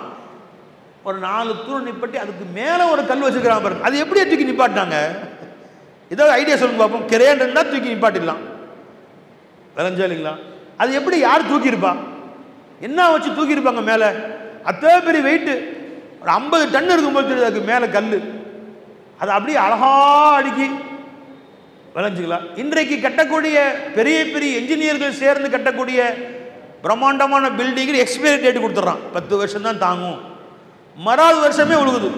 ஒரு 4 தூள் நிப்பாட்டி அதுக்கு மேலே ஒரு கல் வச்சுக்கிறாங்க பாருங்க. அது எப்படியே தூக்கி நிப்பாட்டினாங்க? ஏதாவது ஐடியா சொல்லுங்க பார்ப்போம். கிரேன் இருந்தால் தூக்கி நிப்பாட்டிடலாம், விளைஞ்சா இல்லைங்களா? அது எப்படி யார் தூக்கியிருப்பா? என்ன வச்சு தூக்கியிருப்பாங்க மேலே? அத்தனை பெரிய வெயிட்டு, ஒரு 50 டன் இருக்கும்போது தெரியுது அதுக்கு மேலே கல். அது அப்படியே அழகா அடுக்கி விளைஞ்சிக்கலாம். இன்றைக்கு கட்டக்கூடிய பெரிய பெரிய என்ஜினியர்கள் சேர்ந்து கட்டக்கூடிய பிரம்மாண்டமான பில்டிங்கு எக்ஸ்பைரி டேட் கொடுத்துட்றான், 10 வருஷம் தான் தாங்கும். மறாவது வருஷமே உழுகுது,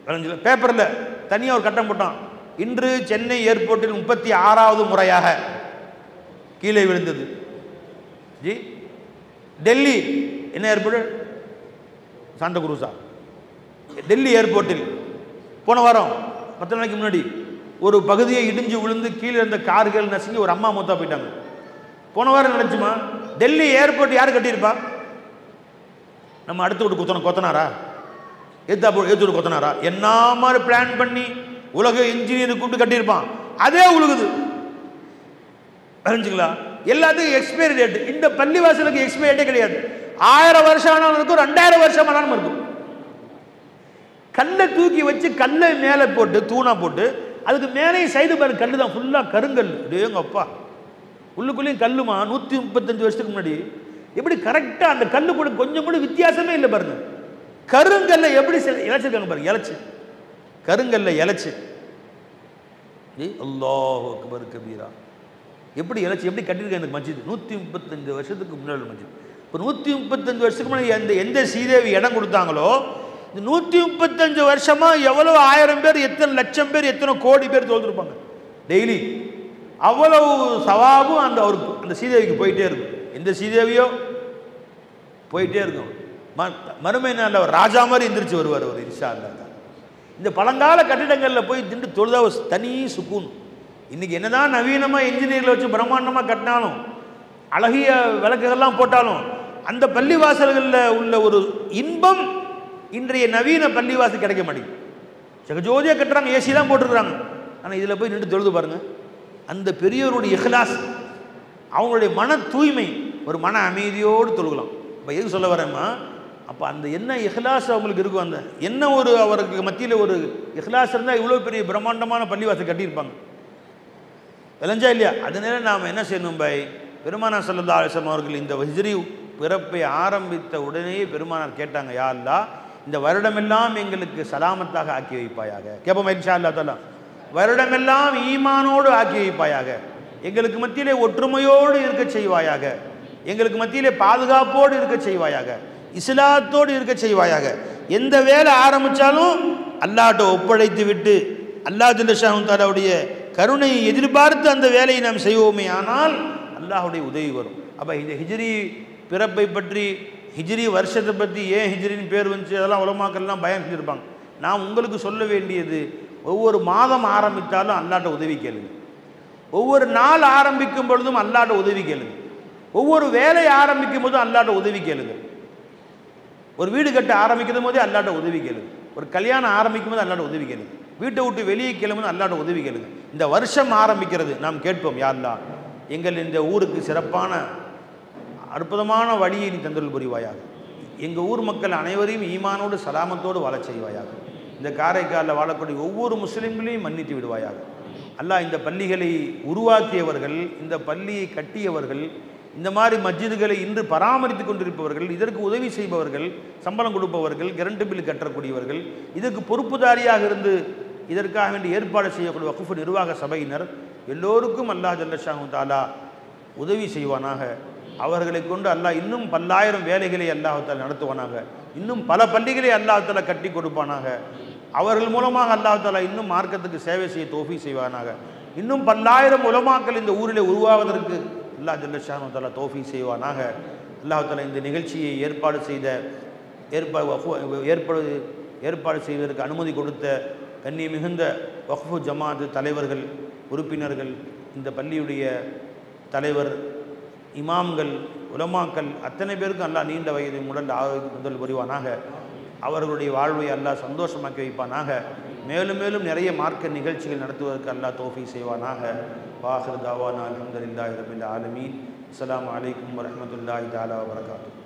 விளைஞ்சில. பேப்பரில் தனியாக ஒரு கட்டம் போட்டான், இன்று சென்னை ஏர்போர்ட்டில் 36வது முறையாக கீழே விழுந்தது. ஜி, டெல்லி என்ன ஏர்போர்ட்? சாண்டா குரூஸா? டெல்லி ஏர்போர்ட்டில் போன வாரம் 10 நாளைக்கு முன்னாடி ஒரு பகுதியை இடிஞ்சு விழுந்து கீழே இருந்த கார்கள் நசுங்கி ஒரு அம்மா மூத்தா போயிட்டாங்க. போன வாரம் நினைச்சுமா? டெல்லி ஏர்போர்ட் யார் கட்டியிருப்பா? நம்ம அடுத்து விட்டு கொத்தனாரா? ஏத்து கொத்தனாரா? என்ன மாதிரி பிளான் பண்ணி உலக இன்ஜினியர் கூப்பிட்டு கட்டியிருப்பான், அதே உழுகுது. தெரிஞ்சுங்களா? எல்லாத்துக்கும் எக்ஸ்பைரி டேட். இந்த பள்ளிவாசலுக்கு எக்ஸ்பைரி டேட்டே கிடையாது. 1000 வருஷம் ஆனாலும் இருக்கும், 2000 வருஷம் ஆனாலும் இருக்கும். கல்லை தூக்கி வச்சு கல்லை மேலே போட்டு தூணா போட்டு அதுக்கு மேலே சைடு பாரு கல்லு தான், ஃபுல்லாக கருங்கல். டேங்க அப்பா, உள்ளுக்குள்ளேயும் கல்லுமா. 135 வருஷத்துக்கு முன்னாடி எப்படி கரெக்டாக அந்த கல்லு கூட கொஞ்சம் கூட வித்தியாசமே இல்லை பாருங்க. கருங்கல்ல எப்படி இழைச்சிருக்காங்க பாருங்க, இழைச்சி கருங்கல்ல இழைச்சி. அல்லாஹ் அக்பர் கபீரா, எப்படி இழைச்சி எப்படி கட்டியிருக்காங்க இந்த மஸ்ஜித்? 135 வருஷத்துக்கு முன்னாடி மஸ்ஜித். இப்போ 135 வருஷத்துக்கு முன்னாடி எந்த ஸ்ரீதேவி இடம் கொடுத்தாங்களோ, இந்த 135 வருஷமா எவ்வளவு 1000 பேர், எத்தனை லட்சம் பேர், எத்தனை கோடி பேர் தோல்ந்துருப்பாங்க டெய்லி. அவ்வளவு சவாபும் அந்த ஸ்ரீதேவிக்கு போயிட்டே இருக்கும். எந்த ஸ்ரீதேவியோ போயிட்டே இருக்கும். மறுமை நாளில் அவர் ராஜா மாதிரி எந்திரிச்சு வருவார் அவர், இன்ஷா அல்லாஹ். இந்த பழங்கால கட்டிடங்களில் போய் திண்டு தொழுதா தனி சுக்கூன். இன்னைக்கு என்னதான் நவீனமாக இன்ஜினியரில் வச்சு பிரம்மாண்டமாக கட்டினாலும், அழகிய விளக்குகள்லாம் போட்டாலும், அந்த பள்ளிவாசல்களில் உள்ள ஒரு இன்பம் இன்றைய நவீன பள்ளிவாசல் கிடைக்க மாட்டேங்குது. ஜெகஜோதியாக கட்டுறாங்க, ஏசி தான் போட்டுருக்குறாங்க. ஆனால் இதில் போய் நின்று தொழுது பாருங்கள், அந்த பெரியவருடைய இஹ்லாஸ், அவங்களுடைய மன தூய்மை, ஒரு மன அமைதியோடு தொழுகலாம். இப்போ எதுக்கு சொல்ல வரேம்மா? அப்போ அந்த என்ன இஹ்லாஸ் அவங்களுக்கு இருக்கும், அந்த என்ன ஒரு அவருக்கு மத்தியில் ஒரு இஹ்லாஸ் இருந்தால் இவ்வளோ பெரிய பிரம்மாண்டமான பள்ளிவாசல் கட்டியிருப்பாங்க. விளைஞ்சா இல்லையா? அதனால நாம் என்ன செய்யணும் பாய்? பெருமானார் ஸல்லல்லாஹு அலைஹி வஸல்லம் அவர்கள் இந்த ஹிஜ்ரி பிறப்பை ஆரம்பித்த உடனேயே பெருமானார் கேட்டாங்க, யா அல்லாஹ், இந்த வருடமெல்லாம் எங்களுக்கு சலாமத்தாக ஆக்கி வைப்பாயாக. கேட்போம் இன்ஷா அல்லாஹ் தஆலா. வருடமெல்லாம் ஈமானோடு ஆக்கி வைப்பாயாக, எங்களுக்கு மத்தியிலே ஒற்றுமையோடு இருக்க செய்வாயாக, எங்களுக்கு மத்தியிலே பாதுகாப்போடு இருக்க செய்வாயாக, இஸ்லாத்தோடு இருக்க செய்வாயாக. எந்த வேலை ஆரம்பித்தாலும் அல்லாஹ்ட்ட ஒப்படைத்து விட்டு அல்லாஹ் ஜல்ல ஷானஹு தஆலாவுடைய கருணையை எதிர்பார்த்து அந்த வேலையை நாம் செய்வோமே, ஆனால் அல்லாஹ்வுடைய உதவி வரும். அப்போ இந்த ஹிஜ்ரி பிறப்பை பற்றி, ஹிஜ்ரி வருஷத்தை பற்றி, ஏன் ஹிஜ்ரின்னு பேர் வந்துச்சு, அதெல்லாம் உலமாக்கள்லாம் பயம் செஞ்சுருப்பாங்க. நான் உங்களுக்கு சொல்ல வேண்டியது, ஒவ்வொரு மாதம் ஆரம்பித்தாலும் அல்லாஹ்ட்ட உதவி கேளுங்க, ஒவ்வொரு நாள் ஆரம்பிக்கும் பொழுதும் அல்லாஹ்ட்ட உதவி கேளுங்க, ஒவ்வொரு வேலை ஆரம்பிக்கும் போதும் அல்லாஹ்ட்ட உதவி கேளுங்க, ஒரு வீடு கட்ட ஆரம்பிக்கும் போதே அல்லாஹ்ட்ட உதவி கேளுங்க, ஒரு கல்யாணம் ஆரம்பிக்கும் போது அல்லாஹ்ட்ட உதவி கேளுங்க, வீட்டை விட்டு வெளியே கிளம்பும்போது அல்லாஹ்ட்ட உதவி கேளுங்க. இந்த வருஷம் ஆரம்பிக்கிறது நாம் கேட்போம், யா அல்லாஹ், எங்கள் இந்த ஊருக்கு சிறப்பான அற்புதமான வழியை நீ தந்தருள் புரிவாயாக, எங்கள் ஊர் மக்கள் அனைவரையும் ஈமானோடு சலாமத்தோடு வாழச் செய்வாயாக, இந்த காரைக்காலில் வாழக்கூடிய ஒவ்வொரு முஸ்லிம்களையும் மன்னித்து விடுவாயாக. அல்லாஹ், இந்த பள்ளிகளை உருவாக்கியவர்கள், இந்த பள்ளியை கட்டியவர்கள், இந்த மாதிரி மஸ்ஜிதுகளை இன்று பராமரித்து கொண்டிருப்பவர்கள், இதற்கு உதவி செய்பவர்கள், சம்பளம் கொடுப்பவர்கள், கரண்ட் பில் கட்டக்கூடியவர்கள், இதற்கு பொறுப்புதாரியாக இருந்து இதற்காக வேண்டி ஏற்பாடு செய்யக்கூடிய வக்ஃப் நிர்வாக சபையினர் எல்லோருக்கும் அல்லாஹ் ஜல்ல ஷானஹு தஆலா உதவி செய்வானாக. அவர்களை கொண்டு அல்லாஹ் இன்னும் பல்லாயிரம் வேலைகளை அல்லாஹ் தஆலா நடத்துவானாக, இன்னும் பல பள்ளிகளை அல்லாஹ் தஆலா கட்டி கொடுப்பானாக. அவர்கள் மூலமாக அல்லாஹ் தஆலா இன்னும் மார்க்கத்துக்கு சேவை செய்ய தௌஃபீக் செய்வானாக. இன்னும் பல்லாயிரம் உலமாக்கள் இந்த ஊரிலே உருவாவதற்கு அல்லாஹ் ஜல்ல ஷானஹு தஆலா தௌஃபீக் செய்வானாக. அல்லாஹ் தஆலா இந்த நிகழ்ச்சியை ஏற்பாடு செய்வதற்கு அனுமதி கொடுத்த கண்ணிய மிகுந்த வக்ஃபு ஜமாத் தலைவர்கள், உறுப்பினர்கள், இந்த பள்ளியுடைய தலைவர், இமாம்கள், உலமாக்கள் அத்தனை பேருக்கும் அல்லாஹ் நீண்ட வயது உடல் ஆரோக்கிய முதல் புரிவானாக. அவர்களுடைய வாழ்வை அல்லாஹ் சந்தோஷமாக்கி வைப்பானாக. மேலும் மேலும் நிறைய மார்க்க நிகழ்ச்சிகள் நடத்துவதற்கு அல்லாஹ் தௌஃபீக் செய்வானாக. வாஹிர் தாவானா அல்ஹம்துலில்லாஹி ரப்பில் ஆலமீன். அஸ்ஸலாமு அலைக்கும் வரஹ்மத்துல்லாஹி தஆலா வபரகாத்துஹு.